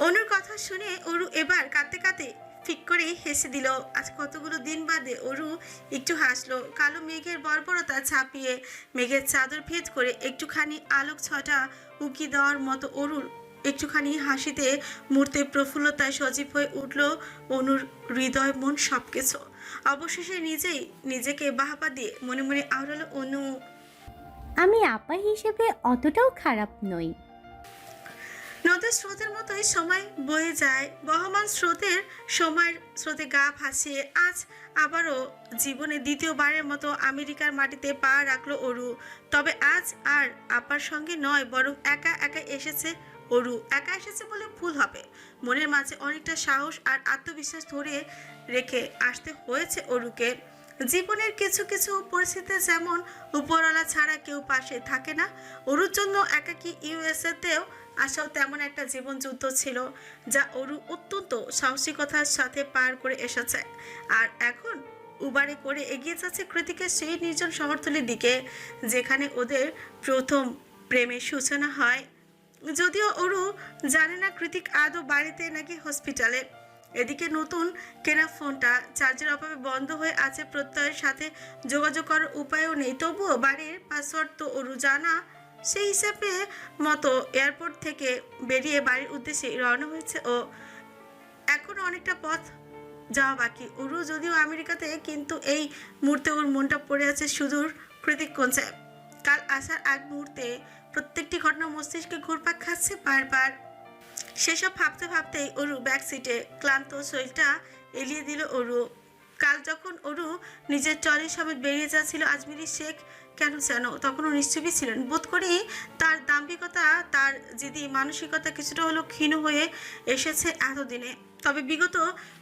অনুর কথা শুনে অরু এবার কাঁদতে কাঁদতে ফিক করে হেসে দিল। আজ কতগুলো দিন বাদে অরু একটু হাসলো। কালো মেঘের বর্বরতা ছাপিয়ে মেঘের চাদর ভেদ করে একটুখানি আলোক ছটা উকি দেওয়ার মতো অরুর একটুখানি হাসিতে মুহূর্তে প্রফুল্লতায় সজীব হয়ে উঠল অনুর হৃদয় মন সবকিছু। অবশেষে নিজেই নিজেকে বাহাবা দিয়ে মনে মনে আওড়ালো অনু, আমি আপা হিসেবে অতটাও খারাপ নই। নদীর স্রোতের মতোই সময় বয়ে যায়। বহমান স্রোতের সময়ের স্রোতে গা ভাসিয়ে আজ আবারও জীবনে দ্বিতীয়বারের মতো আমেরিকার মাটিতে পা রাখলো অরু। তবে আজ আর আপার সঙ্গে নয়, বরং একা একা এসেছে অরু। একা এসেছে বলে ভুল হবে। মনের মাঝে অনেকটা সাহস আর আত্মবিশ্বাস ধরে রেখে আসতে হয়েছে অরুকে। জীবনের কিছু কিছু পরিস্থিতিতে যেমন উপরওয়ালা ছাড়া কেউ পাশে থাকে না, অরুর জন্য একাকী ইউএসএতেও আসাও তেমন একটা জীবন যুদ্ধ ছিল, যা অরু অত্যন্ত সাহসিকতার সাথে পার করে এসেছে। আর এখন উবারে করে এগিয়ে যাচ্ছে কৃতিকের সেই নির্জন শহরতলির দিকে, যেখানে ওদের প্রথম প্রেমের সূচনা হয়। যদিও অরু জানে না কৃতিক আদৌ বাড়িতে নাকি হসপিটালে। এদিকে নতুন কেনা ফোনটা চার্জের অভাবে বন্ধ হয়ে আছে, প্রত্যয়ের সাথে যোগাযোগ করার উপায়ও নেই। তবুও বাড়ির পাসওয়ার্ড তো অরু জানা, সেই হিসাবে মতো এয়ারপোর্ট থেকে বেরিয়ে বাড়ির উদ্দেশ্যে রওনা হয়েছে ও। এখনও অনেকটা পথ যাওয়া বাকি অরু যদিও আমেরিকাতে, কিন্তু এই মুহূর্তে ওর মনটা পড়ে আছে সুদূর কৃতিক কোঞ্চে। কাল আসার আগ মুহূর্তে প্রত্যেকটি ঘটনা মস্তিষ্কে ঘুরপাক খাচ্ছে বারবার। সেসব ভাবতে ভাবতেই অরু ব্যাক সিটে ক্লান্ত শরীরটা এলিয়ে দিল অরু। কাল যখন অরু নিজের ট্রলির সমেত বেরিয়ে যাচ্ছিল আজমিরি শেখ কেন যেন তখনও নিশ্চুপই ছিলেন। বোধ করি তার দাম্ভিকতা, তার জিদি মানসিকতা কিছুটা হলো ক্ষীণ হয়ে এসেছে এতদিনে। তবে বিগত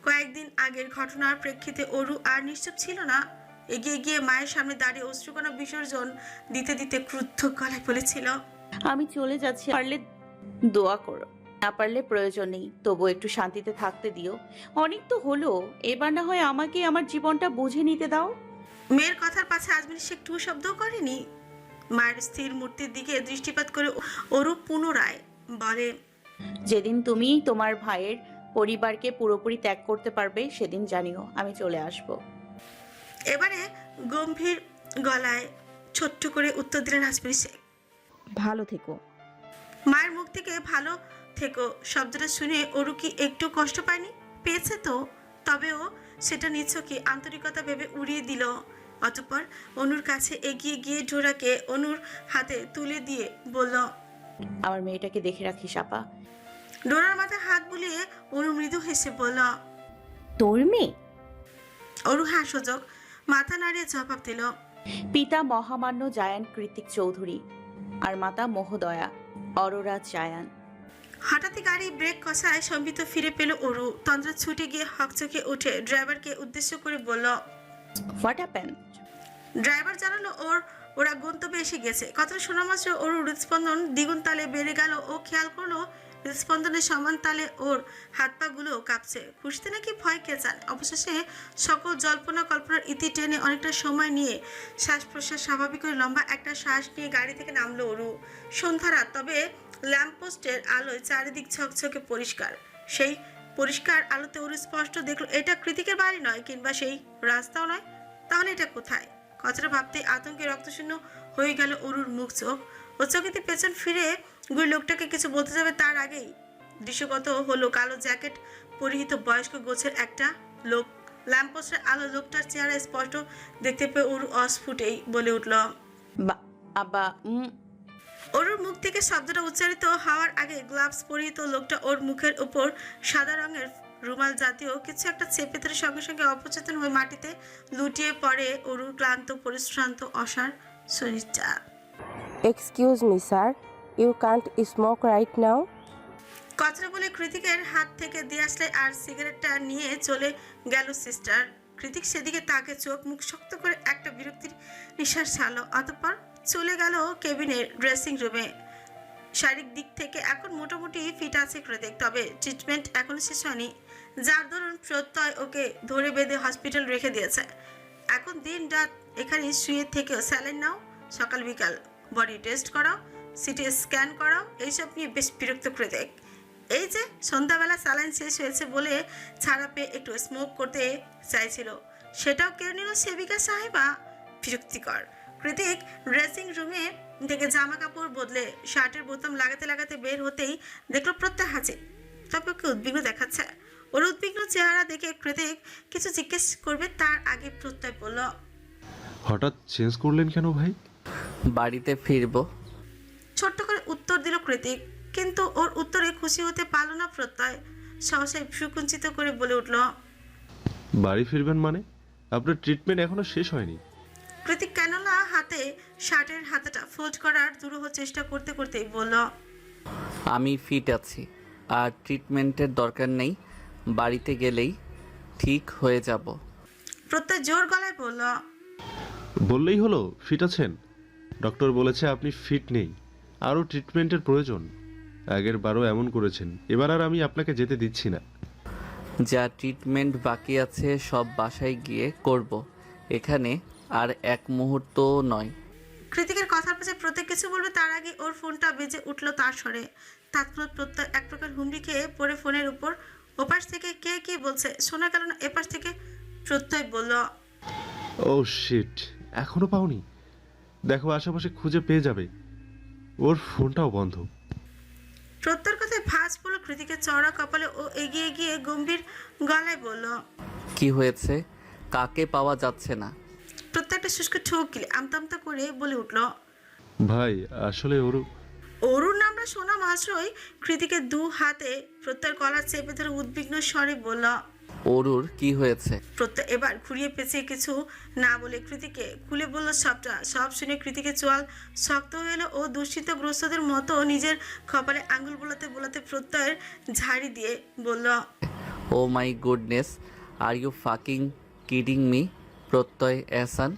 কয়েকদিন আগের ঘটনার প্রেক্ষিতে অরু আর নিশ্চুপ ছিল না। এগিয়ে গিয়ে মায়ের সামনে দাঁড়িয়ে অশ্রুকণা বিসর্জন দিতে দিতে ক্রুদ্ধ গলায় বলেছিল, আমি চলে যাচ্ছি, পারলে দোয়া করো, না পারলে প্রয়োজন নেই, তবু একটু শান্তিতে থাকতে দিও। অনেক তো হলো, এবার না হয় আমাকে আমার জীবনটা বুঝে নিতে দাও। মেয়ের কথার পাশে আজমির শেখ টু শব্দও করেনি। মায়ের স্থির মূর্তির দিকে দৃষ্টিপাত করে অরু পুনরায় বলে, যেদিন তুমি তোমার ভাইয়ের পরিবারকে পুরোপুরি ত্যাগ করতে পারবে সেদিন জানিও আমি চলে আসব। এবারে গম্ভীর গলায় ছোট্ট করে উত্তর দিলেন আজমির শেখ। ভালো থেকো। মায়ের মুখ থেকে ভালো থেকো শব্দটা শুনে অরু কি একটু কষ্ট পায়নি? পেয়েছে তো, তবেও সেটা নিছকই আন্তরিকতা ভেবে উড়িয়ে দিল। অতঃপর অনুর কাছে এগিয়ে গিয়ে ডোরাকে অনুর হাতে তুলে দিয়ে বলল, আমার মেয়েটাকে দেখে রাখিস আপা। ডোরার মাথায় হাত বুলিয়ে অনু মৃদু হেসে বলল, তোর মেয়ে? অরু হাস্যজক মাথা নাড়িয়ে জবাব দিল, পিতা মহামান্য জায়ান কৃতিক চৌধুরী আর মাতা মোহদয়া অরোরা জায়ান। হঠাৎই গাড়ি ব্রেক কষায় সম্বিত ফিরে পেল অরু। তন্দ্রা ছুটে গিয়ে হকচকে উঠে ড্রাইভারকে উদ্দেশ্য করে বলল, হোয়াট হ্যাপেন্ড? ড্রাইভার জানালো ওরা গন্তব্যে এসে গেছে। কথাটা শোনা মাত্র ওর হৃদস্পন্দন দ্বিগুণ তালে বেড়ে গেল। ও খেয়াল করলো হৃদস্পন্দনের সমান তালে ওর হাত পা গুলো কাঁপছে। খুশিতে নাকি ভয় কে জানে। অবশেষে সকল জল্পনা কল্পনার ইতি টেনে অনেকটা সময় নিয়ে শ্বাস প্রশ্বাস স্বাভাবিক করে লম্বা একটা শ্বাস নিয়ে গাড়ি থেকে নামলো অরু। সন্ধ্যা রাত, তবে ল্যাম্পপোস্টের আলোয় চারিদিক ছকছকে পরিষ্কার। সেই পরিষ্কার আলোতে অরু স্পষ্ট দেখলো এটা কৃতিকের বাড়ি নয়, কিংবা সেই রাস্তাও নয়। তাহলে এটা কোথায়? কথাটা ভাবতে আতঙ্কে রক্তশূন্য হয়ে গেল অরুর মুখ চোখ। ও চকিতে পেছন ফিরে গুলি লোকটাকে কিছু বলতে যাবে তার আগেই দৃশ্যগত হলো কালো জ্যাকেট পরিহিত বয়স্ক গোছের একটা লোক। ল্যাম্পপোস্টের আলো লোকটার চেহারা স্পষ্ট দেখতে পেয়ে অরু অস্ফুটেই বলে উঠল, আব্বা। অরুর মুখ থেকে শব্দটা উচ্চারিত হওয়ার আগে গ্লাভস পরিহিত লোকটা ওর মুখের উপর সাদা রঙের রুমাল জাতীয় কিছু একটা চেপে ধরে সঙ্গে সঙ্গে অপচেতন হয়ে মাটিতে লুটিয়ে পড়ে অরুর ক্লান্ত পরিশ্রান্ত অসার শরীরটা। Excuse me sir, you can't smoke right now. কথাটা বলে কৃতিকের হাত থেকে দিয়াশলাই আর সিগারেটটা নিয়ে চলে গেল সিস্টার। কৃতিক সেদিকে তাকে চোখ মুখ শক্ত করে একটা বিরক্তির নিঃশ্বাস ছাড়লো। অতঃপর চলে গেল কেবিনের ড্রেসিং রুমে। শারীরিক দিক থেকে এখন মোটামুটি ফিট আছে কৃতিক, তবে ট্রিটমেন্ট এখনো শেষ হয়নি, যার দরুন প্রত্যয় ওকে ধরে বেঁধে হসপিটাল রেখে দিয়েছে। এখন দিন রাত এখানে শুয়ে থেকেও স্যালাইন নাও, সকাল বিকাল বডি টেস্ট করাও, সিটি স্ক্যান করাও, এইসব নিয়ে বেশ বিরক্ত কৃতিক। এই যে সন্ধ্যাবেলা স্যালাইন শেষ হয়েছে বলে ছাড়া পেয়ে একটু স্মোক করতে চাইছিল, সেটাও কেড়ে নিল সেবিকা সাহেবা। বিরক্তিকর। কৃতিক ড্রেসিং রুমে থেকে জামা কাপড় বদলে শার্টের বোতাম লাগাতে লাগাতে বের হতেই দেখলো প্রত্যয় হাজির। তবে ওকে উদ্বিগ্ন দেখাচ্ছে। ওর উদ্বিগ্ন চেহারা দেখে কৃতিক কিছু জিজ্ঞেস করবে তার আগে প্রত্যয় বলল, হঠাৎ চেঞ্জ করলেন কেন ভাই? বাড়িতে ফিরবো। ছোট্ট করে উত্তর দিল কৃতিক, কিন্তু ওর উত্তরে খুশি হতে পারল না প্রত্যয়। সহসাই সুকুঞ্চিত করে বলে উঠল, বাড়ি ফিরবেন মানে? আপনার ট্রিটমেন্ট এখনো শেষ হয়নি। কৃতিক ক্যানোলা হাতে শার্টের হাতাটা ফোল্ড করার দুরূহ চেষ্টা করতে করতেই বলল, আমি ফিট আছি, আর ট্রিটমেন্টের দরকার নেই, বাড়িতে গেলেই ঠিক হয়ে যাব। প্রত্যয় জোর গলায় বলল, বললেই হলো ফিট আছেন? ডক্টর বলেছে আপনি ফিট নেই, আরও ট্রিটমেন্টের প্রয়োজন। আগের বারও এমন করেছেন, এবার আর আমি আপনাকে যেতে দিচ্ছি না। যা ট্রিটমেন্ট বাকি আছে সব বাসায় গিয়ে করব, এখানে আর এক মুহূর্তও নয়। কৃতিকের কথার পাশে প্রত্যেক কিছু বলবে তার আগে ওর ফোনটা বেজে উঠলো তার স্বরে। তৎক্ষণাৎ প্রত্যয় এক প্রকার হুমড়ি খেয়ে পড়ে ফোনের উপর। ওপাশ থেকে কে কি বলছে শোনা গেল না। এপাশ থেকে প্রত্যয় বলল, ও শিট, এখনো পাওনি? দেখো আশেপাশে খুঁজে পেয়ে যাবে। ওর ফোনটাও বন্ধ। প্রত্যয়ের কথায় ভাঁজ পড়লো কৃতিকের চওড়া কপালে। ও এগিয়ে গিয়ে গম্ভীর গলায় বলল, কি হয়েছে? কাকে পাওয়া যাচ্ছে না? প্রত্যয় একটা শুষ্ক ঠোক গিলে আমতা করে বলে উঠল, ভাই আসলে অরুণ নামটা শোনা মাত্রই কৃতিকের দু হাতে প্রত্যয়ের গলা চেপে ধরে উদ্বিগ্ন স্বরে বলল। অরুর কি হয়েছে? প্রত্যয় এবার ঘুরিয়ে পেঁচিয়ে কিছু না বলে কৃতিকে খুলে বলল সবটা। সব শুনে কৃতিকের চোয়াল শক্ত হয়ে এলো। ও দুশ্চিন্তাগ্রস্তদের মতো নিজের কপালে আঙুল বোলাতে প্রত্যয়ের ঝাড়ি দিয়ে বলল, oh my goodness, are you fucking kidding me? Pratyay Ehsan,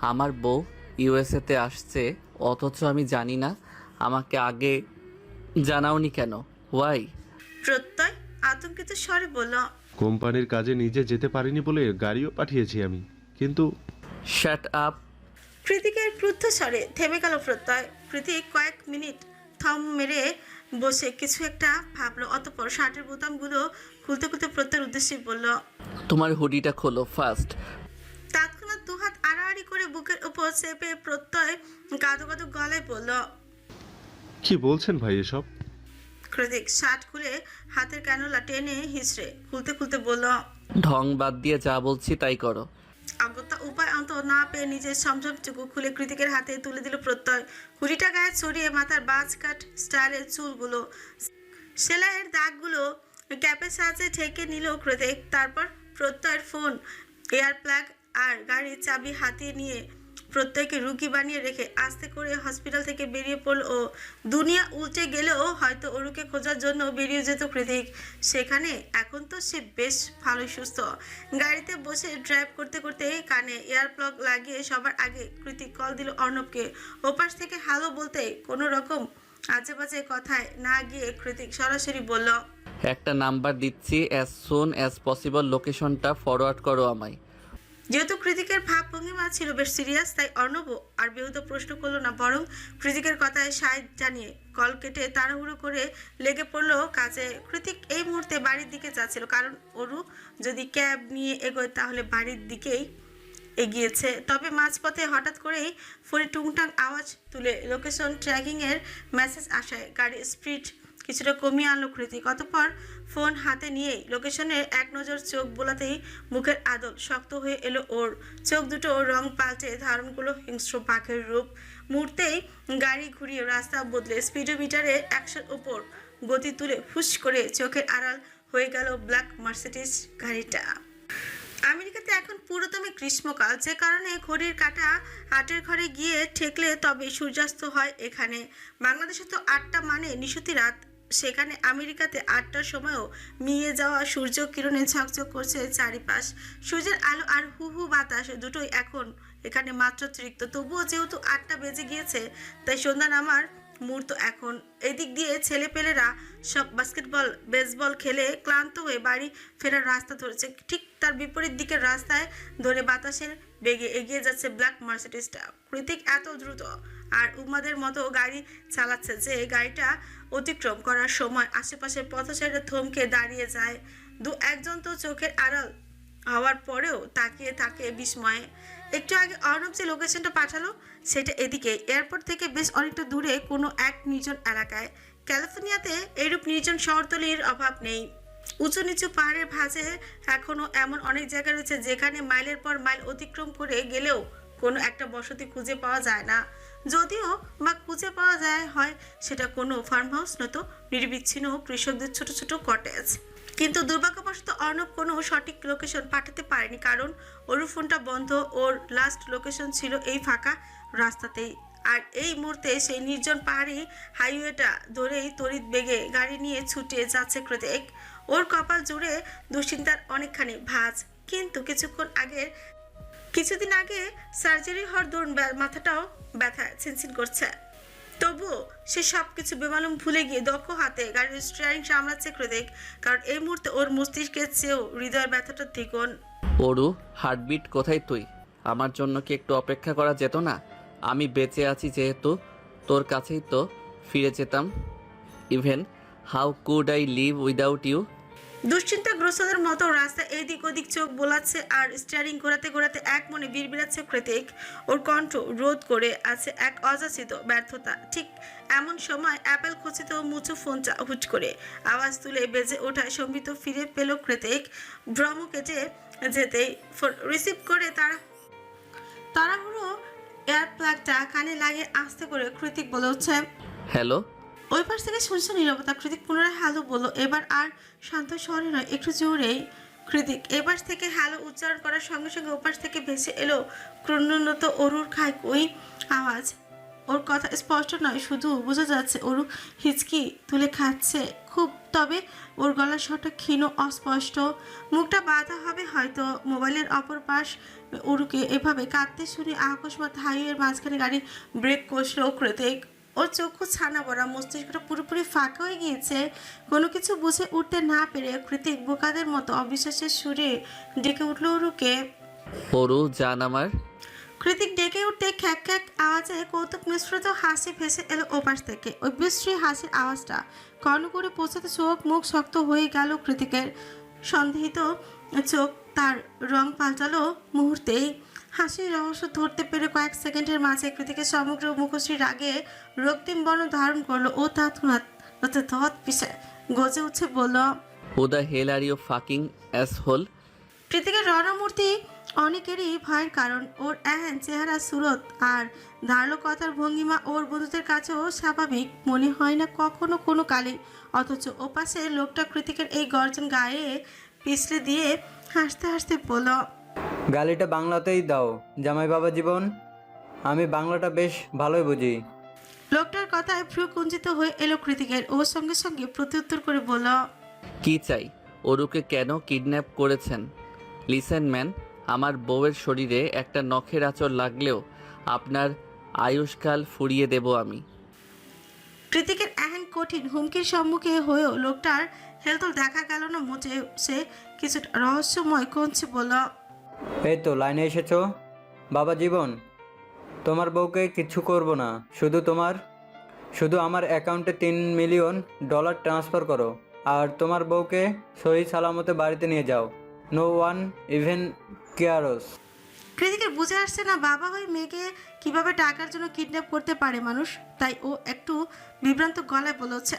আমার বউ ইউএসএতে আসছে অথচ আমি জানি না। আমাকে আগে জানাওনি কেন? ওয়াই? প্রত্যয় আতঙ্কিত স্বরে বলল, কোম্পানির কাজে নিজে যেতে পারিনি বলে গাড়িও পাঠিয়েছি আমি, কিন্তু শাট আপ। কৃতিকের ক্রুদ্ধ স্বরে থেমে গেল প্রত্যয়। কৃতিক কয়েক মিনিট থম মেরে বসে কিছু একটা ভাবলো। অতঃপর শার্টের বোতামগুলো খুলতে প্রত্যয়ের উদ্দেশ্যে বলল, তোমার হুডিটা খোলো ফার্স্ট। তৎক্ষণাৎ দুহাত আড়াআড়ি করে বুকের উপর চেপে প্রত্যয় গাদো গলায় বলল, কি বলছেন ভাই এসব? কৃতিক শার্ট খুলে হাতের ক্যানোলা টেনে হিঁচড়ে খুলতে বলল, ঢং বাদ দিয়ে যা বলছি তাই করো। অগত্যা উপায় অন্ত না পেয়ে নিজের সমঝমটুকু খুলে কৃতিকের হাতে তুলে দিল প্রত্যয়। হুডিটা গায়ে ছড়িয়ে মাথার বাজ কাট স্টাইলের চুলগুলো, সেলাইয়ের দাগগুলো ক্যাপের সাহায্যে ঠেকে নিল কৃতিক। তারপর প্রত্যয়ের ফোন, এয়ার প্লাগ আর গাড়ির চাবি হাতিয়ে নিয়ে প্রত্যয়কে রুগী বানিয়ে রেখে আস্তে করে হসপিটাল থেকে বেরিয়ে পড়ল। ও দুনিয়া উল্টে গেলেও হয়তো অরুকে খোঁজার জন্য বেরিয়ে যেত কৃতিক সেখানে। এখন তো সে বেশ ভালোই সুস্থ। গাড়িতে বসে ড্রাইভ করতে কানে এয়ার প্লাগ লাগিয়ে সবার আগে কৃতিক কল দিল অর্ণবকে। ওপাশ থেকে হ্যালো বলতে কোনো রকম আজে বাজে কথায় না গিয়ে কৃতিক সরাসরি বলল, একটা নাম্বার দিচ্ছি, অ্যাজ সুন অ্যাজ পসিবল লোকেশনটা ফরওয়ার্ড করো আমায়। যেহেতু কৃতিকের ভাব ভঙ্গিমা ছিল বেশ সিরিয়াস, তাই অর্ণব আর বেহুদা প্রশ্ন করলো না, বরং কৃতিকের কথায় সায় জানিয়ে কল কেটে তাড়াহুড়ো করে লেগে পড়লো কাজে। কৃতিক এই মুহূর্তে বাড়ির দিকে যাচ্ছিল, কারণ অরু যদি ক্যাব নিয়ে এগোয় তাহলে বাড়ির দিকেই এগিয়েছে। তবে মাঝপথে হঠাৎ করেই ফোনে টুংটাং আওয়াজ তুলে লোকেশন ট্র্যাকিংয়ের মেসেজ আসায় গাড়ির স্পিড কিছুটা কমিয়ে আনলো কৃতিক। অতঃপর ফোন হাতে নিয়েই লোকেশনের এক নজর চোখ বোলাতেই মুখের আদল শক্ত হয়ে এলো ওর। চোখ দুটো রং পাল্টে ধারণ করলো হিংস্র পাখের রূপ। মুহূর্তেই গাড়ি ঘুরিয়ে রাস্তা বদলে স্পিডোমিটারে 100-র উপর গতি তুলে ফুস করে চোখের আড়াল হয়ে গেল ব্ল্যাক মার্সিডিজ গাড়িটা। আমেরিকাতে এখন পুরোদমে গ্রীষ্মকাল, যে কারণে ঘড়ির কাঁটা 8-এর ঘরে গিয়ে ঠেকলে তবে সূর্যাস্ত হয় এখানে। বাংলাদেশে তো 8টা মানে নিশতি রাত, সেখানে আমেরিকাতে 8টার সময়ও মিয়ে যাওয়া সূর্য কিরণে ঝকঝক করছে চারিপাশ। সূর্যের আলো আর হু হু বাতাস দুটোই এখন এখানে মাত্রাতিরিক্ত। তবুও যেহেতু 8টা বেজে গিয়েছে তাই সন্ধ্যা নামার মুহূর্ত এখন। এদিক দিয়ে ছেলেপেলেরা সব বাস্কেটবল বেসবল খেলে ক্লান্ত হয়ে বাড়ি ফেরার রাস্তা ধরেছে। ঠিক তার বিপরীত দিকের রাস্তায় ধরে বাতাসের বেগে এগিয়ে যাচ্ছে ব্ল্যাক মার্সিডিজটা। কৃতিক এত দ্রুত আর উম্মাদের মতো গাড়ি চালাচ্ছে যে গাড়িটা অতিক্রম করার সময় আশেপাশের পথচারীরা থমকে দাঁড়িয়ে যায়। একজন তো চোখের আড়াল হওয়ার পরেও তাকিয়ে থাকে বিস্ময়ে। একটু আগে অর্ণব যে লোকেশনটা পাঠালো সেটা এদিকে, এয়ারপোর্ট থেকে বেশ অনেকটা দূরে কোনো এক নির্জন এলাকায়। ক্যালিফোর্নিয়াতে এরূপ নির্জন শহরতলির অভাব নেই। উঁচু নিচু পাহাড়ের ভাঁজে এখনো এমন অনেক জায়গা রয়েছে যেখানে মাইলের পর মাইল অতিক্রম করে গেলেও কোনো একটা বসতি খুঁজে পাওয়া যায় না। যদিও বা খুঁজে পাওয়া যায় হয় সেটা কোনো ফার্ম হাউস নয়তো নির্বিচ্ছিন্ন কৃষকদের ছোট ছোট কটেজ। কিন্তু দুর্ভাগ্যবশত অর্ণব কোনো সঠিক লোকেশন পাঠাতে পারেনি, কারণ ওর ফোনটা বন্ধ। ওর লাস্ট লোকেশন ছিল এই ফাঁকা রাস্তাতেই। আর এই মুহূর্তে সেই নির্জন পাহাড়ি হাইওয়েটা ধরেই তড়িৎ বেগে গাড়ি নিয়ে ছুটে যাচ্ছে কৃতিক। ওর কপাল জুড়ে দুশ্চিন্তার অনেকখানি ভাঁজ। কিন্তু কিছুক্ষণ আগের কিছুদিন আগে সার্জারি হওয়ার দরুন মাথাটাও ব্যথা ছিনছিন করছে। তবুও সে সবকিছু বেমালুম ভুলে গিয়ে দক্ষ হাতে গাড়ির স্টিয়ারিং সামলাচ্ছে কৃতিক, কারণ এই মুহূর্তে ওর মস্তিষ্কের চেয়েও হৃদয়ের ব্যথাটা দ্বিগুণ। ওরু, হার্টবিট কোথায় তুই? আমার জন্য কি একটু অপেক্ষা করা যেত না? আমি বেঁচে আছি যেহেতু তোর কাছেই তো ফিরে যেতাম। Even how could I live without you? দুশ্চিন্তাগ্রস্তদের মতো রাস্তা এদিক ওদিক চোখ বোলাচ্ছে আর স্টিয়ারিং ঘোরাতে ঘোরাতে এক মনে বিড়বিড়াচ্ছে কৃতিক। ওর কণ্ঠ রোধ করে আছে এক অযাচিত ব্যর্থতা। ঠিক এমন সময় অ্যাপেল খচিত মুচু ফোনটা হুট করে আওয়াজ তুলে বেজে ওঠায় সম্বিত ফিরে পেল কৃতিক। ভ্রম কেটে যেতেই ফোন রিসিভ করে তাড়াহুড়ো এয়ার প্লাগটা কানে লাগিয়ে আস্তে করে কৃতিক বলে উঠছে, হ্যালো। ওই পাশ থেকে শুনছে নীরবতা। কৃতিক পুনরায় হ্যালো বলল, এবার আর শান্ত স্বরে নয়, একটু জোরেই। কৃতিক এপাশ থেকে হ্যালো উচ্চারণ করার সঙ্গে সঙ্গে ওপাশ থেকে ভেসে এলো ক্রন্দনত অরুর খাইকুই আওয়াজ। ওর কথা স্পষ্ট নয়, শুধু বোঝা যাচ্ছে অরু হিচকি তুলে খাচ্ছে খুব, তবে ওর গলার স্বরটা ক্ষীণ অস্পষ্ট। মুখটা বাঁধা হবে হয়তো। মোবাইলের অপর পাশ অরুকে এভাবে কাঁদতে শুনে আকস্মাত হাইওয়ের মাঝখানে গাড়ি ব্রেক কষলো কৃতিক। ওর চক্ষু ছানা বড়া, মস্তিষ্কটা পুরোপুরি ফাঁকা হয়ে গিয়েছে। কোনো কিছু বুঝে উঠতে না পেরে কৃতিক বোকাদের মতো অবিশ্বাসের সুরে ডেকে উঠল অরুকে। ওরু জান আমার। কৃতিক ডেকে উঠতে খ্যাক খ্যাক আওয়াজে কৌতুক মিশ্রিত হাসি ভেসে এলো ওপাশ থেকে। ওই বিশ্রী হাসির আওয়াজটা কর্ণ করে পৌঁছাতে চোখ মুখ শক্ত হয়ে গেল কৃতিকের। সন্দেহিত চোখ তার রং পাল্টালো মুহূর্তেই। হাসির রহস্য ধরতে পেরে কয়েক সেকেন্ডের মাঝে কৃতিকের সমগ্র মুখশ্রীর আগে রক্তিম বর্ণ ধারণ করলো ও তৎক্ষণাৎ ধত পিছে গজে উঠছে বলল, who the hell are you fucking asshole? কৃতিকের রণমূর্তি অনেকেরই ভয়ের কারণ। ওর এহেন চেহারা, সুরত আর ধারালো কথার ভঙ্গিমা ওর বন্ধুদের কাছেও স্বাভাবিক মনে হয় না কখনো কোনো কালে। অথচ ওপাশে লোকটা কৃতিকের এই গর্জন গায়ে পিছলে দিয়ে হাসতে হাসতে বলল, গালিটা বাংলাতেই দাও জামাই বাবা জীবন, আমি বাংলাটা বেশ ভালোই বুঝি। লোকটার কথায় ভ্রু কুঞ্চিত হয়ে এলো কৃতিকের। ওর সঙ্গে সঙ্গে প্রত্যুত্তর করে বলল, কি চাই? ওরুকে কেন কিডন্যাপ করেছেন? লিসেন ম্যান, আমার বউয়ের শরীরে একটা নখের আঁচড় লাগলেও আপনার আয়ুষ্কাল ফুরিয়ে দেব আমি। কৃতিকের এহেন কঠিন হুমকির সম্মুখে হয়েও লোকটার হেলদোল দেখা গেল না মুচে। সে কিছুটা রহস্যময় কঞ্চে বলল, এই তো লাইনে এসেছো বাবা জীবন, তোমার বউকে কিচ্ছু করব না, শুধু আমার অ্যাকাউন্টে $3 মিলিয়ন ট্রান্সফার করো আর তোমার বউকে সহি সালামতে বাড়িতে নিয়ে যাও। No one even cares. কৃতিকের বুঝে আসছে না বাবা হয়ে মেয়েকে কিভাবে টাকার জন্য কিডন্যাপ করতে পারে মানুষ। তাই ও একটু বিভ্রান্ত গলায় বলেছে।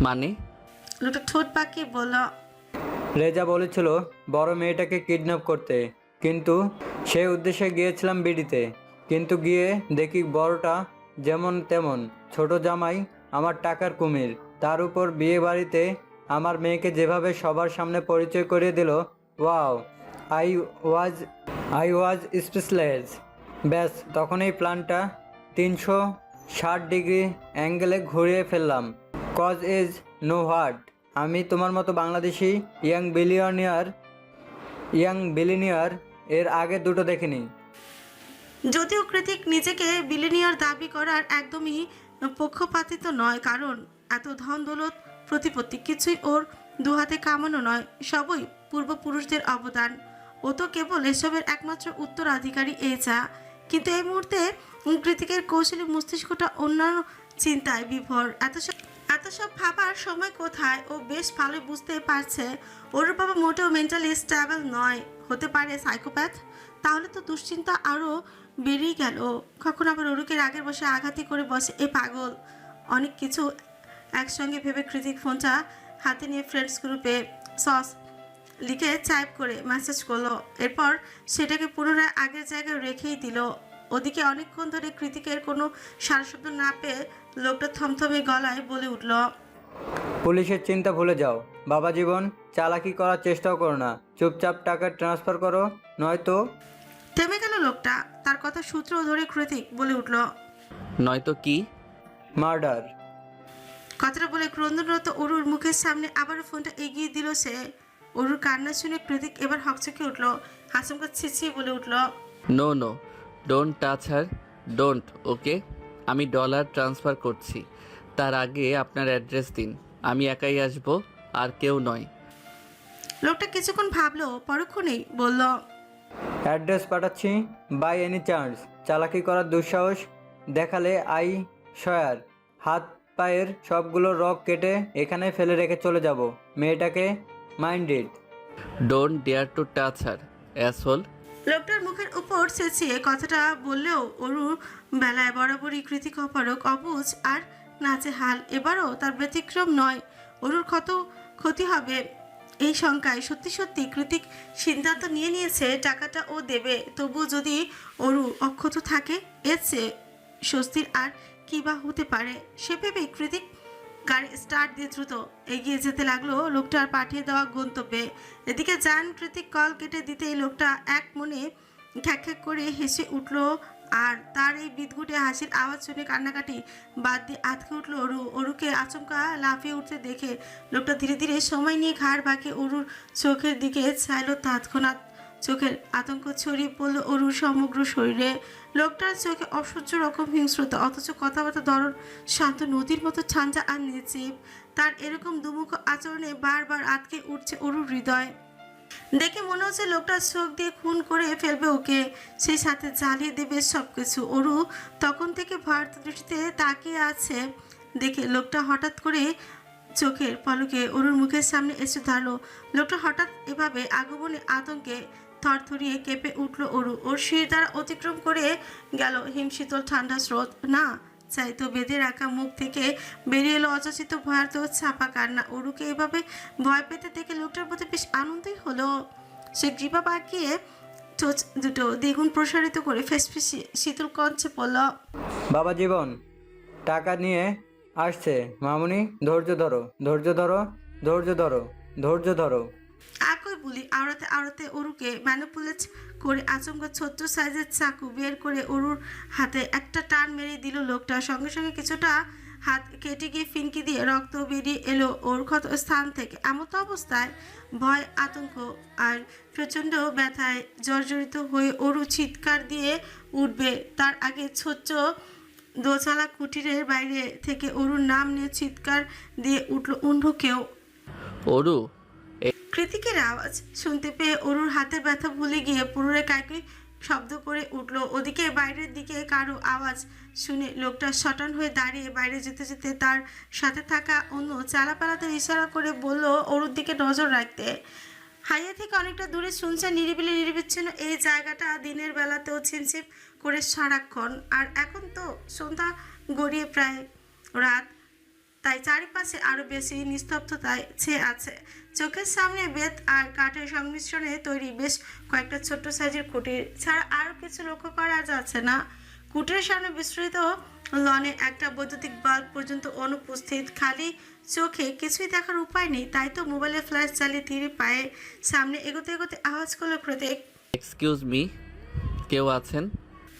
মানে? লোকটা ঠোঁট পাকিয়ে বলল, রেজা বলেছিল বড় মেয়েটাকে কিডন্যাপ করতে, কিন্তু সেই উদ্দেশ্যে গিয়েছিলাম বিডিতে, কিন্তু গিয়ে দেখি বড়টা যেমন তেমন, ছোট জামাই আমার টাকার কুমির, তার উপর বিয়ে বাড়িতে আমার মেয়েকে যেভাবে সবার সামনে পরিচয় করিয়ে দিল, ওয়াও, আই ওয়াজ স্পেশালাইজ। ব্যাস তখন এই প্ল্যানটা 360 ডিগ্রি অ্যাঙ্গেলে ঘুরিয়ে ফেললাম। কজ ইজ নো হোয়াট, আমি তোমার মতো বাংলাদেশি ইয়াং বিলিনিয়ার এর আগে দুটো দেখিনি। যদিও কৃতিক নিজেকে বিলিনিয়ার দাবি করার একদমই পক্ষপাতিত নয়, কারণ এত ধন দৌলত প্রতিপত্তি কিছুই ওর দুহাতে কামানো নয়, সবই পূর্বপুরুষদের অবদান। ও তো কেবল এসবের একমাত্র উত্তরাধিকারী এ যা। কিন্তু এই মুহূর্তে কৃতিকের কৌশলী মস্তিষ্কটা অন্যান্য চিন্তায় বিভোর। এত সব ভাবার সময় কোথায়? ও বেশ ভালো বুঝতে পারছে ওর বাবা মোটেও মেন্টালি স্টেবল নয়, হতে পারে সাইকোপ্যাথ। তাহলে তো দুশ্চিন্তা আরও বেড়েই গেল। কখন আবার অরুকে রাগের বসে আঘাতি করে বসে এ পাগল। অনেক কিছু একসঙ্গে ভেবে কৃতিক ফোনটা হাতে নিয়ে ফ্রেন্ডস গ্রুপে সস লিখে টাইপ করে মেসেজ করলো। এরপর সেটাকে পুনরায় আগের জায়গায় রেখেই দিল। ওদিকে অনেকক্ষণ ধরে কৃতিকের কোনো সারা শব্দ না পেয়ে লোকটা থমথমে গলায় বলে উঠল, পুলিশের চিন্তা ভুলে যাও বাবা জীবন, চালাকি করার চেষ্টাও করো না, চুপচাপ টাকা ট্রান্সফার করো, নয়তো। থেমে গেল লোকটা। তার কথা সূত্র ধরে কৃতিক বলে উঠল, নয়তো কি? মার্ডার। কথাটা বলে ক্রন্দনরত অরুর মুখের সামনে আবারও ফোনটা এগিয়ে দিল সে। অরুর কান্না শুনে কৃতিক এবার হকচকে উঠল, আচমকা ছিছিয়ে বলে উঠল, no no, don't touch her, don't. Okay, আমি ডলার ট্রান্সফার করছি। তার আগে আপনার অ্যাড্রেস দিন। আমি একাই আসব, আর কেউ নয়। লোকটা কিছুক্ষণ ভাবলো, পরক্ষণেই বলল, অ্যাড্রেস পাঠাচ্ছি। বাই এনি চান্স চালাকি করার দুঃসাহস দেখালে আই শয়ার হাত পায়ের সবগুলো রক কেটে এখানে ফেলে রেখে চলে যাব। মেয়েটাকে minded. Don't dare to touch her, asshole. লোকটার মুখের উপর চেঁচিয়ে কথাটা বললেও অরুর বেলায় বরাবরই কৃতিক অপারক, অবুঝ আর নাজেহাল। এবারও তার ব্যতিক্রম নয়। অরুর ক্ষতি হবে এই শঙ্কায় সত্যি সত্যি কৃতিক সিদ্ধান্ত নিয়ে নিয়েছে টাকাটা ও দেবে। তবু যদি অরু অক্ষত থাকে, এর চেয়ে স্বস্তির আর কি বা হতে পারে। সে ভেবেই কৃতিক গাড়ি স্টার্ট দিয়ে দ্রুত এগিয়ে যেতে লাগলো লোকটার পাঠিয়ে দেওয়া গন্তব্যে। এদিকে যান কৃতিক কল কেটে দিতেই লোকটা এক মনে খ্যাক করে হেসে উঠল। আর তার এই বিদঘুটে হাসির আওয়াজ শুনে কান্নাকাটি বাদ দিয়ে আটকে উঠল অরু। অরুকে আচমকা লাফিয়ে উঠতে দেখে লোকটা ধীরে ধীরে সময় নিয়ে ঘাড় বাঁকিয়ে অরুর চোখের দিকে চাইল। তৎক্ষণাৎ চোখের আতঙ্ক ছড়িয়ে পড়ল অরুর সমগ্র শরীরে। লোকটার চোখে অসহ্য রকম হিংস্রতা, অথচ কথাবার্তা ধরন শান্ত নদীর মতো ঠান্ডা আর নির্জীব। তার এরকম দুমুখ আচরণে বারবার আটকে উঠছে অরুর হৃদয়। দেখে মনে হচ্ছে লোকটা চোখ দিয়ে খুন করে ফেলবে ওকে, সেই সাথে জ্বালিয়ে দেবে সবকিছু। অরু তখন থেকে ভয়ার্থ দৃষ্টিতে তাকিয়ে আছে দেখে লোকটা হঠাৎ করে চোখের পলকে অরুর মুখের সামনে এসে দাঁড়ালো। লোকটা হঠাৎ এভাবে আগমনে আতঙ্কে থরথরিয়ে কেঁপে উঠল অরু। ওর শির দ্বারা অতিক্রম করে গেল হিমশীতল ঠান্ডা স্রোত। না চাইতো বেঁধে রাখা মুখ থেকে বেরিয়ে এলো অযাচিত ভয়ার্থ ছাপা কান্না। অরুকে এভাবে ভয় পেতে দেখে লোকটার প্রতি বেশ আনন্দই হলো। সে গ্রীবা বাঁকিয়ে চোখ দুটো দ্বিগুণ প্রসারিত করে ফেসফেসে শীতল কঞ্চে পড়ল, বাবা জীবন টাকা নিয়ে আসছে। মামুনি ধৈর্য ধরো, ধৈর্য ধরো, ধৈর্য ধরো, ধৈর্য ধরো। একই বলি আওড়াতে আওড়াতে অরুকে ম্যানিপুলেট করে আচমকা ছোট্ট সাইজের চাকু বের করে অরুর হাতে একটা টান মেরে দিল লোকটা। সঙ্গে সঙ্গে কিছুটা হাত কেটে গিয়ে ফিনকি দিয়ে রক্ত বেরিয়ে এলো ওর ক্ষত স্থান থেকে। এমতো অবস্থায় ভয়, আতঙ্ক আর প্রচণ্ড ব্যথায় জর্জরিত হয়ে অরু চিৎকার দিয়ে উঠবে, তার আগে ছোট্ট দোচালা কুটিরের বাইরে থেকে অরুর নাম নিয়ে চিৎকার দিয়ে উঠল অন্য কেউ। অরু, কৃতিকের আওয়াজ শুনতে পেয়ে অরুর হাতের ব্যথা ভুলে গিয়ে পুনরায় কাকি শব্দ করে উঠল। ওদিকে বাইরের দিকে কারো আওয়াজ শুনে লোকটা সটান হয়ে দাঁড়িয়ে বাইরে যেতে যেতে তার সাথে থাকা অন্য চালাপালাতে ইশারা করে বলল অরুর দিকে নজর রাখতে। হাইয়া থেকে অনেকটা দূরে শুনছে নিরিবিলি নির্বিচ্ছিন্ন এই জায়গাটা দিনের বেলাতেও ছিনছিপ করে সারাক্ষণ। আর এখন তো সন্ধ্যা গড়িয়ে প্রায় রাত, তাই চারিপাশে আরো বেশি নিস্তব্ধতায় ছেয়ে আছে। চোখের সামনে বেত আর কাঠের সংমিশ্রণে তৈরি বেশ কয়েকটা ছোট্ট সাইজের কুটির ছাড়া আরো কিছু লক্ষ্য করা যাচ্ছে না। কুটিরের সামনে বিস্তৃত লনে একটা বৈদ্যুতিক বাল্ব পর্যন্ত অনুপস্থিত। খালি চোখে কিছুই দেখার উপায় নেই, তাই তো মোবাইলে ফ্ল্যাশ চালিয়ে ধীরে পায়ে সামনে এগোতে এগোতে আওয়াজ করলো কৃতিক, এক্সকিউজ মি, কেউ আছেন?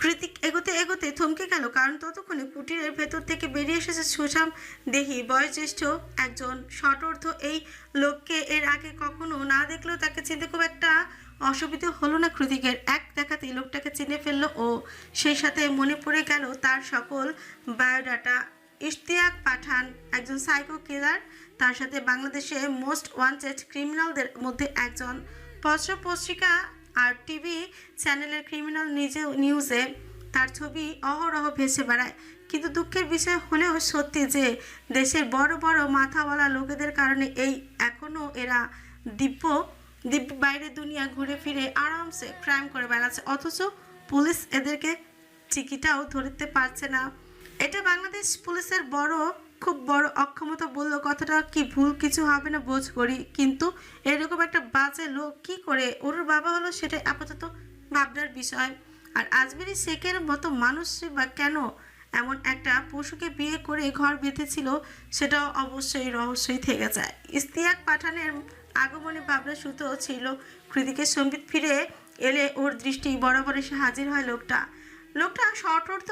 কৃতিক এগোতে এগোতে থমকে গেল, কারণ ততক্ষণে কুটিরের ভেতর থেকে বেরিয়ে এসেছে সুঠাম দেহি বয়োজ্যেষ্ঠ একজন শটার্ধ। এই লোককে এর আগে কখনো না দেখলেও তাকে চিনতে খুব একটা অসুবিধে হলো না কৃতিকের। এক দেখাতেই লোকটাকে চিনে ফেললো ও, সেই সাথে মনে পড়ে গেল তার সকল বায়োডাটা। ইশতিয়াক পাঠান একজন সাইকো কিলার, তার সাথে বাংলাদেশে মোস্ট ওয়ান্টেড ক্রিমিনালদের মধ্যে একজন। পত্র পত্রিকা আর টিভি চ্যানেলের ক্রিমিনাল নিউজে তার ছবি অহরহ ভেসে বেড়ায়। কিন্তু দুঃখের বিষয় হলেও সত্যি যে দেশের বড় বড় মাথাওয়ালা লোকেদের কারণে এই এখনও এরা দিব্য বাইরের দুনিয়া ঘুরে ফিরে আরামসে ক্রাইম করে বেড়াচ্ছে, অথচ পুলিশ এদেরকে চিকিটাও ধরতে পারছে না। এটা বাংলাদেশ পুলিশের খুব বড় অক্ষমতা বললো কথাটা কি ভুল কিছু হবে না বোঝ করি, কিন্তু এরকম একটা বাজে লোক কি করে ওর বাবা হলো সেটাই আপাতত ভাবনার বিষয়। আর আজমেরি শেখের মতো মানুষ বা কেন এমন একটা পশুকে বিয়ে করে ঘর বেঁধেছিল সেটাও অবশ্যই রহস্যই থেকে যায়। ইশতিয়াক পাঠানের আগমনে ভাবনা সুতো ছিল কৃতিকের সম্বিত ফিরে এলে ওর দৃষ্টি বরাবর এসে হাজির হয় লোকটা শটার্ধ,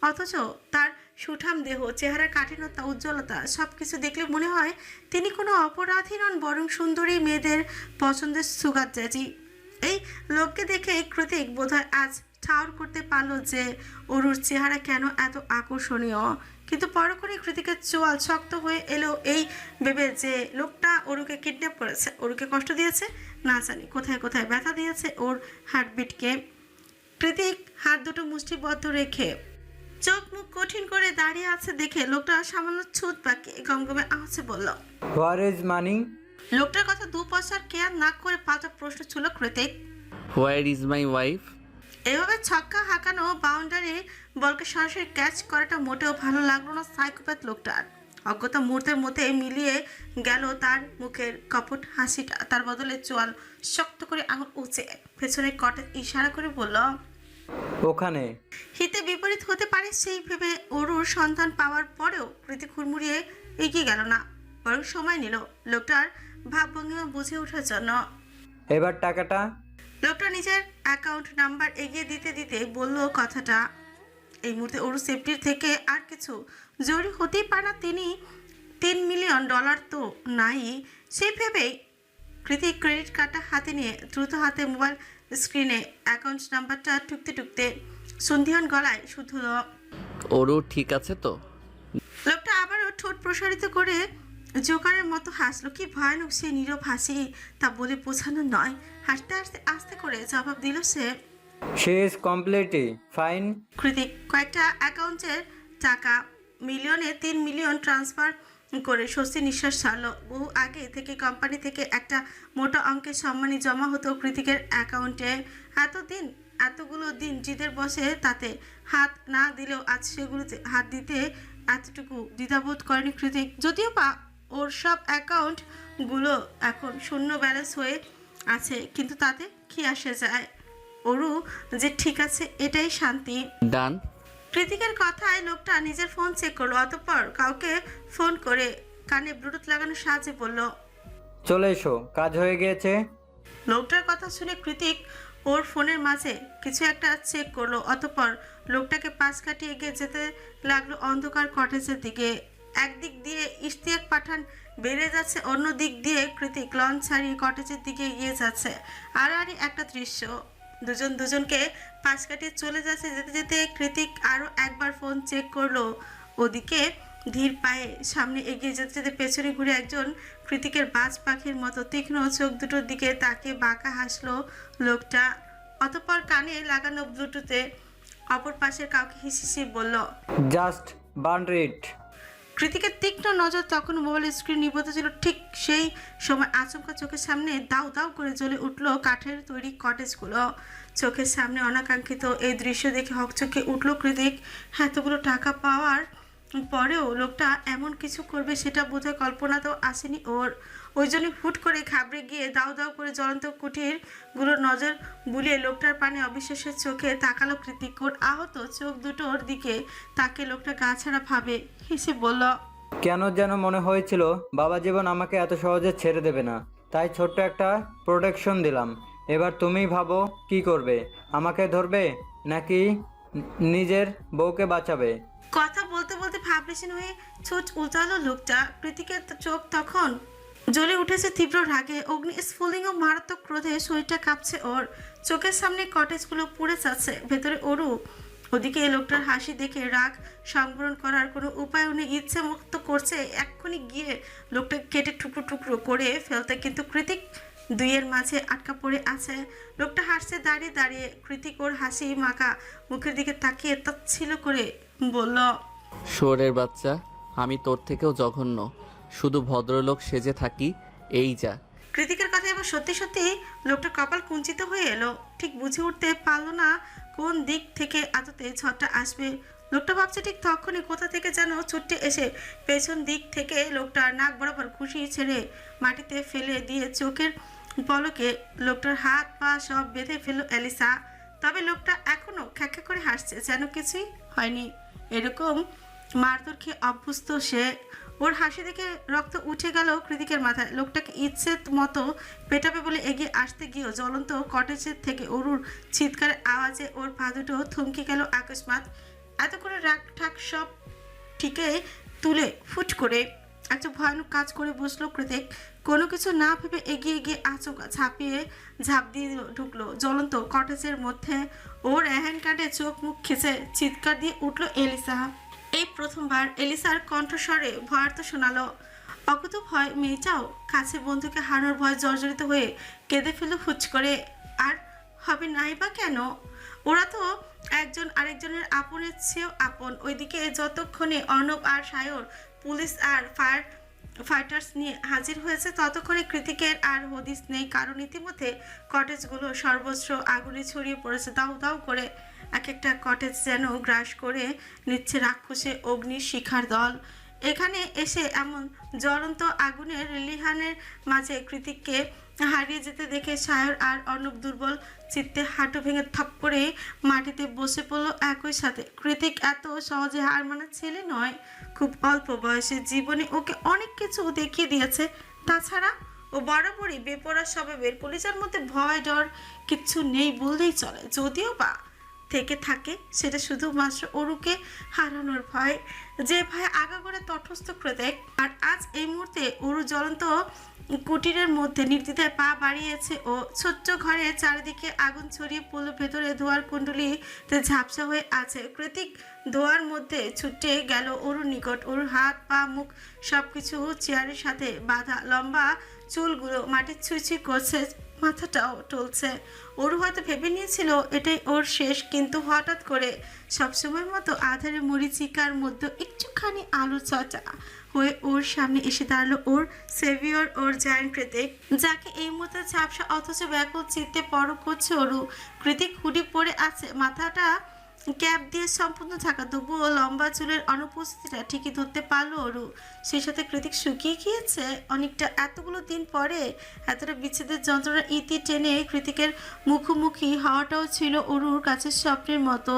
অথচ তার সুঠাম দেহ, চেহারার কাঠিন্যতা, উজ্জ্বলতা সবকিছু দেখলে মনে হয় তিনি কোনো অপরাধী নন, বরং সুন্দরী মেয়েদের পছন্দের সুগার জ্যাজি। এই লোককে দেখে কৃতিক বোধহয় আজ ঠাউর করতে পারলো যে অরুর চেহারা কেন এত আকর্ষণীয়। কিন্তু পরক্ষণে কৃতিকের চোয়াল শক্ত হয়ে এলো এই ভেবে যে লোকটা অরুকে কিডন্যাপ করেছে, অরুকে কষ্ট দিয়েছে, না জানি কোথায় কোথায় ব্যথা দিয়েছে ওর হার্টবিটকে। কৃতিক হাত দুটো মুষ্টিবদ্ধ রেখে চোখ মুখ কঠিন করে দাঁড়িয়ে আছে দেখে লোকটা সামান্য ছুট পাকিয়ে গমগমে আওয়াজে বলল, হোয়ার ইজ মানি? লোকটার কথা দু পয়সার কেয়ার না করে পাল্টা প্রশ্ন ছিল Kritik. Where is my wife? এভাবে ছক্কা হাঁকানো বাউন্ডারি বলকে সরাসরি ক্যাচ করাটা মোটেও ভালো লাগলো না সাইকোপ্যাথ লোকটার। অজ্ঞতা মুহূর্তের মধ্যে মিলিয়ে গেল তার মুখের কপট হাসিটা। তার বদলে চোয়াল শক্ত করে আঙুল উঁচে পেছনে কটেজ ইশারা করে বলল, ওখানে। হিতে বিপরীত হতে পারে সেই ভেবে অরুর সন্ধান পাওয়ার পরেও প্রীতি হুড়মুড়িয়ে এগিয়ে গেল না, বরং সময় নিল লোকটার ভাবভঙ্গিমা বুঝে ওঠার জন্য। এবার টাকাটা? লোকটা নিজের অ্যাকাউন্ট নাম্বার এগিয়ে দিতে দিতে বলল কথাটা। এই মুহূর্তে ওর সেফটির থেকে আর কিছু জরুরি হতেই পারে না। তিনি $3 মিলিয়ন তো নাই, সেই ভেবেই কৃতিক ক্রেডিট কার্ডটা হাতে নিয়ে দ্রুত হাতে মোবাইল স্ক্রিনে অ্যাকাউন্ট নাম্বারটা টুকতে টুকতে সন্ধিহান গলায় শুধু ওরও ঠিক আছে তো? লোকটা আবারও ঠোঁট প্রসারিত করে জোকারের মতো হাসলো। কি ভয়ানক সে নীরব হাসি তা বলে বোঝানো নয়। হাসতে হাসতে আস্তে করে জবাব দিল সে, she is completely fine. Kritik কয়েকটা অ্যাকাউন্টের টাকা মিলিয়নে 3 মিলিয়ন ট্রান্সফার করে স্বস্তি নিঃশ্বাস ছাড়লো। বহু আগে থেকে কোম্পানি থেকে একটা মোটা অঙ্কের সম্মানী জমা হতো কৃতিকের অ্যাকাউন্টে। এতগুলো দিন জিদের বসে তাতে হাত না দিলেও আজ সেগুলোতে হাত দিতে এতটুকু দ্বিধাবোধ করেনি কৃতিক। যদিও বা ওর সব অ্যাকাউন্টগুলো এখন শূন্য ব্যালেন্স হয়ে আছে, কিন্তু তাতে কি আসে যায়, ওরু যে ঠিক আছে এটাই শান্তি। ডান। কৃতিকের কথায় লোকটা নিজের ফোন চেক করলো, অতঃপর কাউকে ফোন করে কানে ব্লুটুথ লাগানোর সাহায্যে বলল, চলে এসো, কাজ হয়ে গিয়েছে। লোকটার কথা শুনে কৃতিক ওর ফোনের মাঝে কিছু একটা চেক করলো, অতঃপর লোকটাকে পাশ কাটিয়ে এগিয়ে যেতে লাগলো অন্ধকার কটেজের দিকে। একদিক দিয়ে ইশতিয়াক পাঠান বেড়ে যাচ্ছে, অন্য দিক দিয়ে কৃতিক লঞ্চ ছাড়িয়ে কটেজের দিকে এগিয়ে যাচ্ছে। আড়াআড়ি একটা দৃশ্য, দুজন দুজনকে পাশ কাটিয়ে চলে যাচ্ছে। যেতে যেতে কৃতিক আরও একবার ফোন চেক করলো। ওদিকে ধীর পায়ে সামনে এগিয়ে যেতে যেতে পেছনে ঘুরে একজন কৃতিকের বাজ পাখির মতো তীক্ষ্ণ চোখ দুটোর দিকে তাকে বাঁকা হাসলো লোকটা। অতঃপর কানে লাগানো ব্লুটুথে অপর পাশের কাউকে হিসিসি বলল, জাস্ট বার্ন ইট। কৃতিকের তীক্ষ্ণ নজর তখন মোবাইলের স্ক্রিন নিবদ্ধ ছিল। ঠিক সেই সময় আচমকা চোখের সামনে দাউ দাউ করে জ্বলে উঠল কাঠের তৈরি কটেজগুলো। চোখের সামনে অনাকাঙ্ক্ষিত এই দৃশ্য দেখে হকচকে উঠল কৃতিক। এতগুলো টাকা পাওয়ার পরেও লোকটা এমন কিছু করবে সেটা বোধহয় কল্পনাতেও আসেনি ওর। ওই জন্য হুট করে ঘাবড়ে গিয়ে দাউ দাউ করে জ্বলন্ত কুটিরগুলোর নজর বুলিয়ে লোকটার পানে অবিশ্বাসের চোখে তাকালো কৃতিক। ওর আহত চোখ দুটোর দিকে তাকে লোকটা গা ছাড়া ভাবে হেসে বলল, কেন যেন মনে হয়েছিল বাবা জীবন আমাকে এত সহজে ছেড়ে দেবে না, তাই ছোট্ট একটা প্রোটেকশন দিলাম। এবার তুমি ভাবো কি করবে, আমাকে ধরবে নাকি নিজের বউকে বাঁচাবে? কথা বলতে বলতে ভাবলেশীন হয়ে ছোট উল্টালো লোকটা। কৃতিকের চোখ তখন জ্বলে উঠেছে তীব্র রাগে, অগ্নি স্ফুলিঙ্গ মারাত্মক ক্রোধে শরীরটা কাঁপছে ওর। চোখের সামনে কটেজগুলো পুড়ে যাচ্ছে, ভেতরে অরু। ওদিকে লোকটার হাসি দেখে রাগ সংবরণ করার কোনো উপায় নেই, ইচ্ছে মুক্ত করছে এক্ষুনি গিয়ে লোকটা কেটে টুকরো টুকরো করে ফেলতে, কিন্তু কৃতিক দুইয়ের মাঝে আটকা পড়ে আছে। লোকটা হাসছে দাঁড়িয়ে দাঁড়িয়ে। কৃতিক ওর হাসি মাখা মুখের দিকে তাকিয়ে তাচ্ছিল্য করে বলল, শুয়োরের বাচ্চা, আমি তোর থেকেও জঘন্য, শুধু ভদ্রলোক সেজে থাকি, এই যা। কৃতিকের কথা এবার সত্যি সত্যি লোকটার কপাল কুঞ্চিত হয়ে এলো। ঠিক বুঝে উঠতে পারলো না কোন দিক থেকে আদতে ঝড়টা আসবে। লোকটা ভাবছে ঠিক তখনই কোথা থেকে যেন ছুটে এসে পেছন দিক থেকে লোকটার নাক বরাবর খুশি ছেড়ে মাটিতে ফেলে দিয়ে চোখের পলকে লোকটার হাত পা সব বেঁধে ফেলল অ্যালিসা। তবে লোকটা এখনো খ্যাখ্যা করে হাসছে, যেন কিছুই হয়নি। এরকম মারধর খেয়ে অভ্যস্ত সে। ওর হাসি দেখে রক্ত উঠে গেল কৃতিকের মাথায়। লোকটাকে ইচ্ছে মতো পেটাবে বলে এগিয়ে আসতে গিয়েও জ্বলন্ত কটেজের থেকে অরুর চিৎকারের আওয়াজে ওর পা দুটো থমকে গেল আকস্মাৎ। এত করে রাগ ঠাক সব ঠিকে তুলে ফুট করে একটা ভয়ানক কাজ করে বসলো কৃতিক। কোনো কিছু না ভেবে এগিয়ে গিয়ে আচমকা ঝাঁপ দিয়ে ঢুকলো জ্বলন্ত কটেজের মধ্যে। ওর এহেন কাণ্ডে চোখ মুখ খিচে চিৎকার দিয়ে উঠল এলিসা। এই প্রথমবার এলিসার কণ্ঠস্বরে ভয়ার্থ শোনালো। অকুত ভয় মেয়েটাও কাছে বন্ধুকে হারানোর ভয় জর্জরিত হয়ে কেঁদে ফেলল হুচ করে। আর হবে নাই বা কেন? ওরা তো একজন আরেকজনের আপনের চেয়েও আপন। ওইদিকে যতক্ষণে অর্ণব আর সায়র পুলিশ আর ফাইটার্স নিয়ে হাজির হয়েছে ততক্ষণে কৃতিকের আর হদিস নেই, কারণ ইতিমধ্যে কটেজগুলো সর্বস্ব আগুনে ছড়িয়ে পড়েছে দাউ দাউ করে। এক একটা কটেজ যেন গ্রাস করে নিচ্ছে রাক্ষসে অগ্নির শিখার দল। এখানে এসে এমন জ্বলন্ত আগুনের লিহানের মাঝে কৃতিককে হারিয়ে যেতে দেখে সায়র আর অর্ণব দুর্বল চিত্তে হাঁটু ভেঙে থপ করে মাটিতে বসে পড়লো একই সাথে। কৃতিক এত সহজে হার মানার ছেলে নয়। খুব অল্প বয়সে জীবনে ওকে অনেক কিছু দেখিয়ে দিয়েছে। তাছাড়া ও বরাবরই বেপরোয়া স্বভাবের। পুলিশের মধ্যে ভয় ডর কিচ্ছু নেই বললেই চলে, যদিও বা থেকে থাকে সেটা শুধুমাত্র অরুকে হারানোর ভয়, যে ভয় আগাগোড়া তটস্থ কৃতিক। আর আজ এই মুহূর্তে অরু জ্বলন্ত কুটিরের মধ্যে নির্দ্বিধায় পা বাড়িয়েছে ও ছোট্ট ঘরে চারিদিকে আগুন ছড়িয়ে পড়ল। ভেতরে ধোয়ার কুণ্ডলিতে ঝাপসা হয়ে আছে কৃতিক। ধোয়ার মধ্যে ছুটে গেল অরুর নিকট। অরুর হাত পা মুখ সবকিছু চেয়ারের সাথে বাঁধা, লম্বা চুলগুলো মাটি ছুঁই করছে, মাথাটাও টলছে। ওর হয়তো ভেবে নিয়েছিল এটাই ওর শেষ, কিন্তু হঠাৎ করে সবসময়ের মতো আধারে মরিচিকার মধ্যে একটুখানি আলো চটা হয়ে ওর সামনে এসে দাঁড়ালো ওর সেভিয়র, ওর জায়ান্ট কৃতিক, যাকে এই মুহূর্তে ঝাপসা অথচ ব্যাকুল চিত্তে পরখ করছে অরু। কৃতিক হুডি পরে আছে, মাথাটা ক্যাপ দিয়ে সম্পূর্ণ ঢাকা, তবুও লম্বা চুলের অনুপস্থিতিটা ঠিকই ধরতে পারলো অরু। সেই সাথে কৃতিক শুকিয়ে গিয়েছে অনেকটা। এতগুলো দিন পরে এতটা বিচ্ছেদের যন্ত্রণা ইতি টেনে কৃতিকের মুখোমুখি হওয়াটাও ছিল অরুর কাছে স্বপ্নের মতো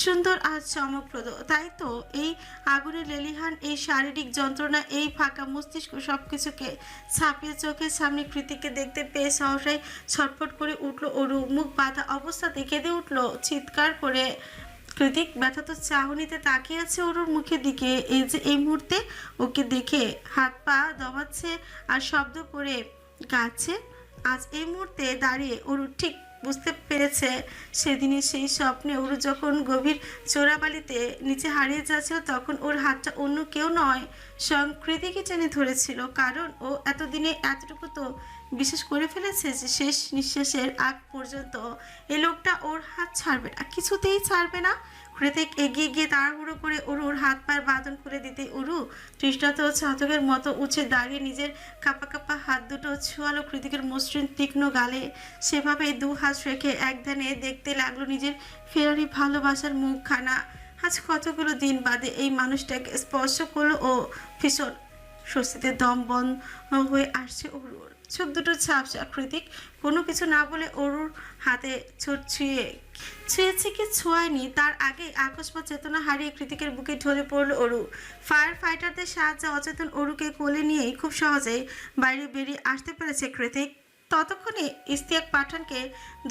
সুন্দর আর চমকপ্রদ। তাই তো এই আগুনের লেলিহান, এই শারীরিক যন্ত্রণা, এই ফাঁকা মস্তিষ্ক সবকিছুকে ছাপিয়ে চোখের সামনে কৃতিককে দেখতে পেয়ে সহসাই ছটফট করে উঠলো অরু। মুখ বাঁধা অবস্থাতে কেঁদে উঠলো চিৎকার করে। কৃতিক ব্যথাত চাহনিতে তাকিয়ে আছে অরুর মুখের দিকে। এই যে এই মুহূর্তে ওকে দেখে হাত পা দমাচ্ছে আর শব্দ করে কাঁদছে। আজ এই মুহূর্তে দাঁড়িয়ে অরু ঠিক বুঝতে পেরেছে সেদিনে সেই স্বপ্নে অরু যখন গভীর চোরাবালিতে নিচে হারিয়ে যাচ্ছিল তখন ওর হাতটা অন্য কেউ নয়, স্বয়ং কৃতিকই টেনে ধরেছিল। কারণ ও এতদিনে এতটুকু তো বিশ্বাস করে ফেলেছে যে শেষ নিঃশ্বাসের আগ পর্যন্ত এই লোকটা ওর হাত ছাড়বে না, কিছুতেই ছাড়বে না। কৃতিক এগিয়ে গিয়ে তাড়াহুড়ো করে অরুর হাত পায়ের বাঁধন খুলে দিতে অরু তৃষ্ণাত ছাতকের মতো উঠে দাঁড়িয়ে নিজের কাঁপা কাঁপা হাত দুটো ছোঁয়ালো কৃতিকের মসৃণ তীক্ষ্ণ গালে। সেভাবেই দু হাত রেখে এক ধ্যানে দেখতে লাগলো নিজের ফেরারি ভালোবাসার মুখখানা। আজ কতগুলো দিন বাদে এই মানুষটাকে স্পর্শ করলো ও ভীষণ স্বস্তিতে দম বন্ধ হয়ে আসছে অরুর। চোখ দুটো ঝাপসা। কৃতিক কোনো কিছু না বলে অরুর হাতে ছুঁয়েছে কি ছোঁয়ায়নি তার আগে আকস্মাৎ চেতনা হারিয়ে কৃতিকের বুকে ঢলে পড়লো অরু। ফায়ার ফাইটারদের সাহায্যে অচেতন অরুকে কোলে নিয়েই খুব সহজেই বাইরে বেরিয়ে আসতে পেরেছে কৃতিক। ততক্ষণে ইস্তিয়াক পাঠানকে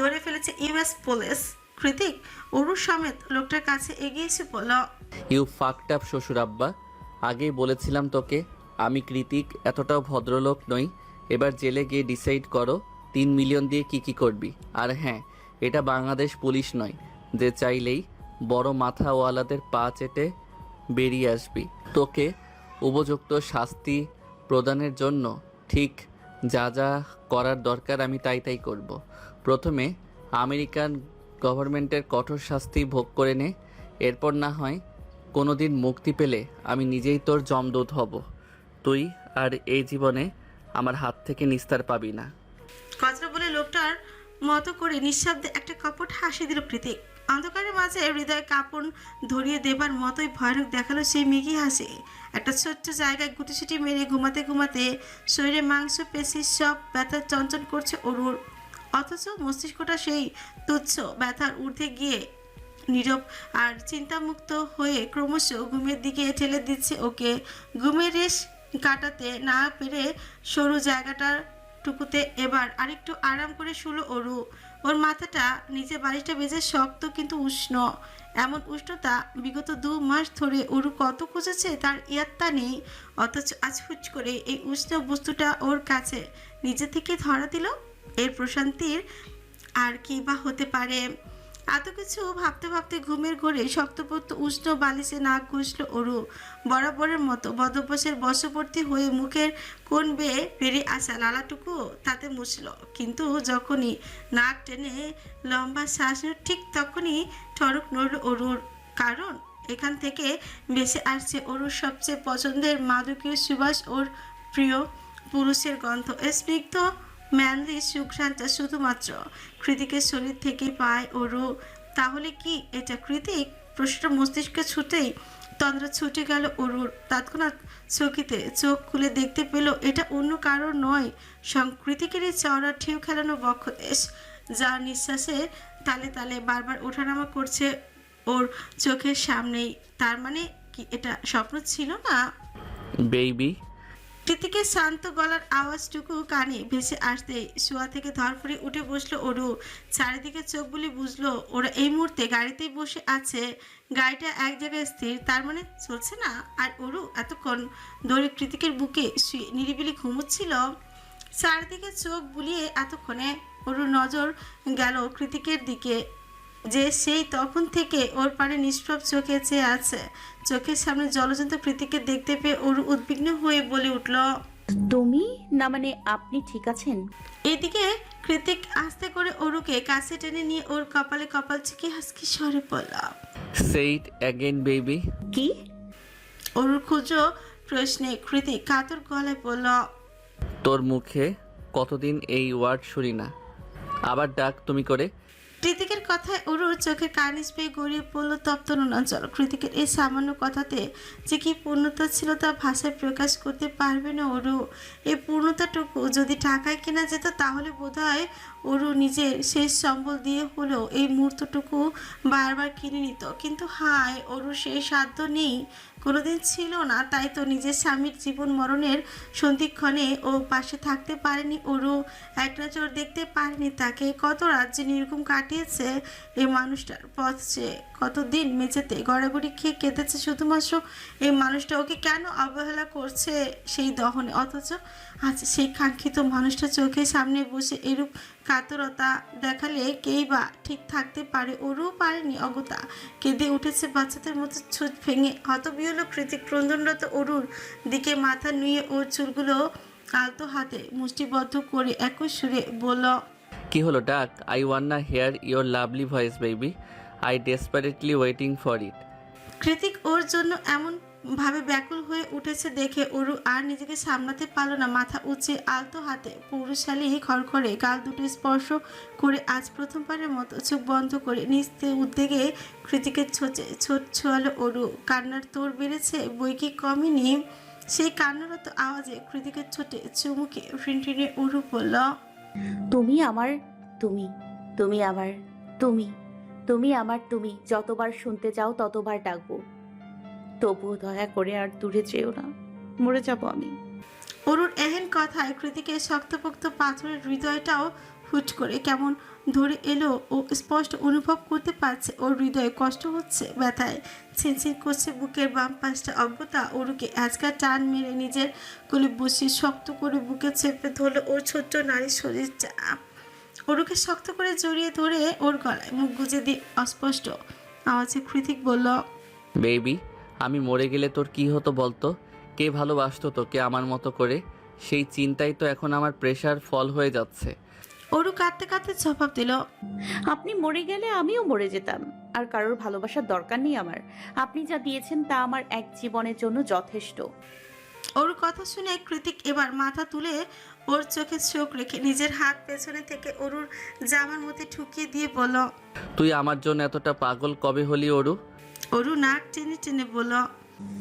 ধরে ফেলেছে ইউএস পুলিশ। কৃতিক অরুর সমেত লোকটার কাছে এগিয়ে এসে বলল, ইউ ফাকড আপ শ্বশুর আব্বা। আগেই বলেছিলাম তোকে আমি কৃতিক এতটাও ভদ্রলোক নই। এবার জেলে গিয়ে ডিসাইড করো 3 মিলিয়ন দিয়ে কি করবি। আর হ্যাঁ, এটা বাংলাদেশ পুলিশ নয় যে চাইলেই বড় মাথাওয়ালাদের পা চেটে বেরিয়ে আসবি। তোকে উপযুক্ত শাস্তি প্রদানের জন্য ঠিক যা যা করার দরকার আমি তাই করব। প্রথমে আমেরিকান গভর্নমেন্টের কঠোর শাস্তি ভোগ করে নে, এরপর না হয় কোনো দিন মুক্তি পেলে আমি নিজেই তোর জমদূত হব। তুই আর এই জীবনে আমার হাত থেকে নিস্তার পাবি না। কথা বলে লোকটার মতো করে নিঃশব্দে একটা কপট হাসি দিল কৃতিক। অন্ধকারের মাঝে হৃদয় কাঁপন ধরিয়ে দেবার মতোই ভয়ানক দেখালো সেই মেঘি হাসি। একটা ছোট্ট জায়গায় গুটিসুটি মেরে ঘুমাতে ঘুমাতে শরীরে মাংস পেশি সব ব্যথা চঞ্চল করছে অরুর, অথচ মস্তিষ্কটা সেই তুচ্ছ ব্যথার ঊর্ধ্বে গিয়ে নীরব আর চিন্তামুক্ত হয়ে ক্রমশ ঘুমের দিকে ঠেলে দিচ্ছে ওকে। ঘুমের রেশ কাটাতে না পেরে সরু জায়গাটার টুকুতে এবার আরেকটু আরাম করে শুলো অরু। ওর মাথাটা নিচে বালিশটা বেজে শক্ত কিন্তু উষ্ণ। এমন উষ্ণতা বিগত 2 মাস ধরে অরু কত খুঁজেছে তার ইয়াত্তা নেই, অথচ আজ হুট করে এই উষ্ণ বস্তুটা ওর কাছে নিজে থেকে ধরা দিল। এর প্রশান্তির আর কি বা হতে পারে? এত কিছু ভাবতে ভাবতে ঘুমের ঘোরে শক্তপোক্ত উষ্ণ বালিশে নাক ঘষল অরু। বরাবরের মতো বদভ্যাসের বশবর্তী হয়ে মুখের কোণ বেয়ে বেরিয়ে আসা লালাটুকু তাতে মুছল। কিন্তু যখনই নাক টেনে লম্বা শ্বাস নিল ঠিক তখনই ঠড়ক নড়ল অরুর। কারণ এখান থেকে ভেসে আসছে অরুর সবচেয়ে পছন্দের মাদকীয় সুবাস, ওর প্রিয় পুরুষের গন্ধ। স্নিগ্ধ ম্যানলি সুঘ্রাণটা শুধুমাত্র কৃতিকের শরীর থেকে পায় অরু। তাহলে কি এটা কৃতিক? প্রশ্নটা মস্তিষ্কে ছুটেই তন্দ্রা ছুটে গেল অরুর। তৎক্ষণাৎ চকিতে চোখ খুলে দেখতে পেল এটা অন্য কারোর নয়, কৃতিকেরই চওড়া ঢেউ খেলানো বক্ষদেশ, যা নিঃশ্বাসের তালে তালে বারবার ওঠানামা করছে ওর চোখের সামনেই। তার মানে কি এটা স্বপ্ন ছিল না? বেবি। কৃতিকের শান্ত গলার আওয়াজটুকু কানে ভেসে আসতেই শোয়া থেকে ধরফড়ে উঠে বসলো অরু। চারিদিকে চোখ বুলে বুঝলো ওরা এই মুহূর্তে গাড়িতেই বসে আছে। গাড়িটা এক জায়গায় স্থির, তার মানে চলছে না। আর অরু এতক্ষণ ধরে কৃতিকের বুকে শুয়ে নিরিবিলি ঘুমোচ্ছিল। চারিদিকে চোখ বুলিয়ে এতক্ষণে অরুর নজর গেল কৃতিকের দিকে, যে সেই তখন থেকে ওর পানে নিষ্প্রভ চোখে চেয়ে আছে। চোখের সামনে জলজন্ত কৃতিকে দেখতে পেয়ে অরু উদ্বিগ্ন হয়ে বলে উঠল, তুমি না মানে আপনি ঠিক আছেন? এদিকে কৃতিক আস্তে করে অরুকে কাছে টেনে নিয়ে ওর কপালে কপাল চিকে হাসকি স্বরে বলল, সে ইট অ্যাগেন বেবি। কি? অরুর ক্ষুদ্র প্রশ্নে কৃতিক কাতর গলায় বলল, তোর মুখে কতদিন এই ওয়ার্ড শুনি না, আবার ডাক তুমি করে। কৃতিকের কথায় অরুর চোখের কার্নিশ পেয়ে গড়িয়ে পড়ল তপ্ত নোনাজল। কৃতিকের এই সামান্য কথাতে যে কি পূর্ণতা ছিল তা ভাষায় প্রকাশ করতে পারবে না অরু। এই পূর্ণতাটুকু যদি টাকায় কেনা যেত তাহলে বোধহয় অরু নিজের শেষ সম্বল দিয়ে হলেও এই মুহূর্তটুকু বারবার কিনে নিত। কিন্তু হায়, অরু সেই সাধ্য নেই, কোনোদিন ছিল না। তাই তো নিজের স্বামীর জীবন মরণের সন্ধিক্ষণে ও পাশে থাকতে পারেনি অরু, এক নজর দেখতে পারেনি তাকে। কত রাজ্যে নির্ঘুম কাটিয়েছে এই মানুষটার পথ চেয়ে, কতদিন মেঝেতে গড়াগড়ি খেয়ে কেঁদেছে শুধুমাত্র এই মানুষটা ওকে কেন অবহেলা করছে সেই দহনে। অথচ আজ সেই কাঙ্ক্ষিত মানুষটা চোখের সামনে বসে এরূপ কাতরতা দেখালে কেই বা ঠিক থাকতে পারে? অরুও পারেনি অগতা, কেঁদে উঠেছে বাচ্চাদের মতো ছুট ভেঙে। হতবিহ্বল কৃতিক ক্রন্দনরত অরুর দিকে মাথা নুয়ে ওর চুলগুলো আলতো হাতে মুষ্টিবদ্ধ করে একই সুরে বলল, কি হলো ডাক? I wanna hear your lovely voice baby, I desperately waiting for it. Kritik ওর জন্য এমন ভাবে ব্যাকুল হয়ে উঠেছে দেখে অরু আর নিজেকে সামলাতে পারল না। মাথা উঁচে আলতো হাতে পুরুষালী খড়খড়ে গাল দুটো স্পর্শ করে আজ প্রথমবারের মতো চোখ বন্ধ করে নিস্তে উদ্বেগে কৃতিকের ছোট ছোয়ালো অরু। কান্নার তোর বেড়েছে, বই কি কমেনি? সেই কান্নারত আওয়াজে কৃতিকের ছোটে চুমুকে ফিনফিনে অরু বলল, তুমি আমার, তুমি তুমি আমার, তুমি তুমি আমার, তুমি যতবার শুনতে চাও ততবার ডাকবো। তবুও দয়া করে আর দূরে যেও না, মরে যাবো আমি। অরুর এহেন কথায় কৃতিকের শক্তপোক্ত পাথরের হৃদয়টাও হুট করে কেমন ধরে এলো। ও স্পষ্ট অনুভব করতে পারছে ওর হৃদয়ে কষ্ট হচ্ছে, ব্যথায় ছিনছিন করছে বুকের বাম পাশটা। অজ্ঞতা অরুকে আজকাল টান মেরে নিজের কোলে বসিয়ে শক্ত করে বুকে চেপে ধরলো ওর ছোট্ট নারীর শরীরটা। অরুকে শক্ত করে জড়িয়ে ধরে ওর গলায় মুখ গুজে দিয়ে অস্পষ্ট আওয়াজে কৃতিক বলল, বেবি, আমি মরে গেলে তোর কি হতো বলতো? কে ভালোবাসতো তোকে আমার মতো করে? সেই চিন্তাই তো এখন আমার প্রেশার ফল হয়ে যাচ্ছে। অরু কাঁদতে কাঁদতে জবাব দিল, আপনি মরে গেলে আমিও মরে যেতাম, আর কারোর ভালোবাসার দরকার নেই আমার। আপনি যা দিয়েছেন তা আমার এক জীবনের জন্য যথেষ্ট। ওর কথা শুনে কৃতিক এবার মাথা তুলে ওর চোখে চোখ রেখে নিজের হাত পেছনে থেকে অরুর জামার মধ্যে ঠুকিয়ে দিয়ে বলল, তুই আমার জন্য এতটা পাগল কবে হলি অরু? অরু নাক টেনে টেনে বলল,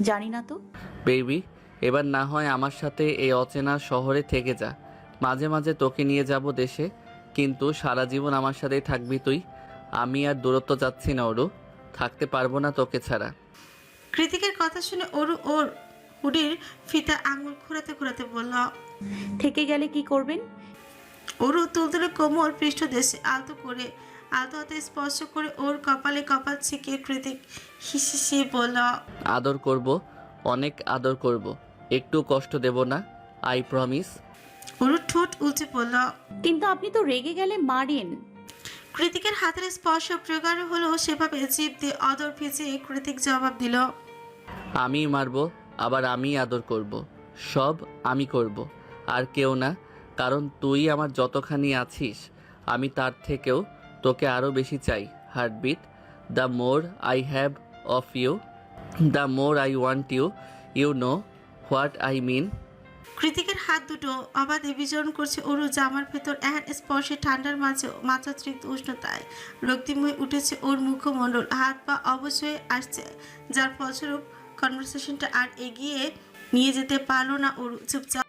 জানি না তো। বেবি, এবার না হয় আমার সাথে এই অচেনা শহরে থেকে যা, মাঝে মাঝে তোকে নিয়ে যাব দেশে, কিন্তু সারা জীবন আমার সাথেই থাকবি তুই। আমি আর দূরত্ব যাচ্ছি না অরু, থাকতে পারবো না তোকে ছাড়া। কৃতিকের কথা শুনে অরু ওর হুডির ফিতা আঙুল ঘোরাতে ঘোরাতে বলল, থেকে গেলে কি করবেন? অরু তুলতুলে কোমল পৃষ্ঠদেশে আলতো হাতে স্পর্শ করে ওর কপালে কপাল ছিকিয়ে কৃতিক হিসিয়ে বলল, আদর করব, অনেক আদর করব, একটু কষ্ট দেব না, আই প্রমিস। অরু ঠোঁট উল্টে বলল, কিন্তু আপনি তো রেগে গেলে মারেন। কৃতিকের হাতের স্পর্শ প্রগাঢ় হলো, সেভাবে জিভ দিয়ে অদর ভিজিয়ে কৃতিক জবাব দিল, আমি মারব, আবার আমি আদর করব, সব আমি করব, আর কেউ না। কারণ তুই আমার যতখানি আছিস, আমি তার থেকেও তোকে আরও বেশি চাই। Heartbeat, the more I have of you, the more I want you, you know what I mean. কৃতিকের হাত দুটো অবাধে বিচরণ করছে অরু জামার ভেতর। এহেন স্পর্শে ঠান্ডার মাঝে মাত্রাতিরিক্ত উষ্ণতায় রক্তিম হয়ে উঠেছে ওর মুখমণ্ডল, হাত পা অবশ হয়ে আসছে, যার ফলস্বরূপ কনভারসেশনটা আর এগিয়ে নিয়ে যেতে পারলো না অরু। চুপচাপ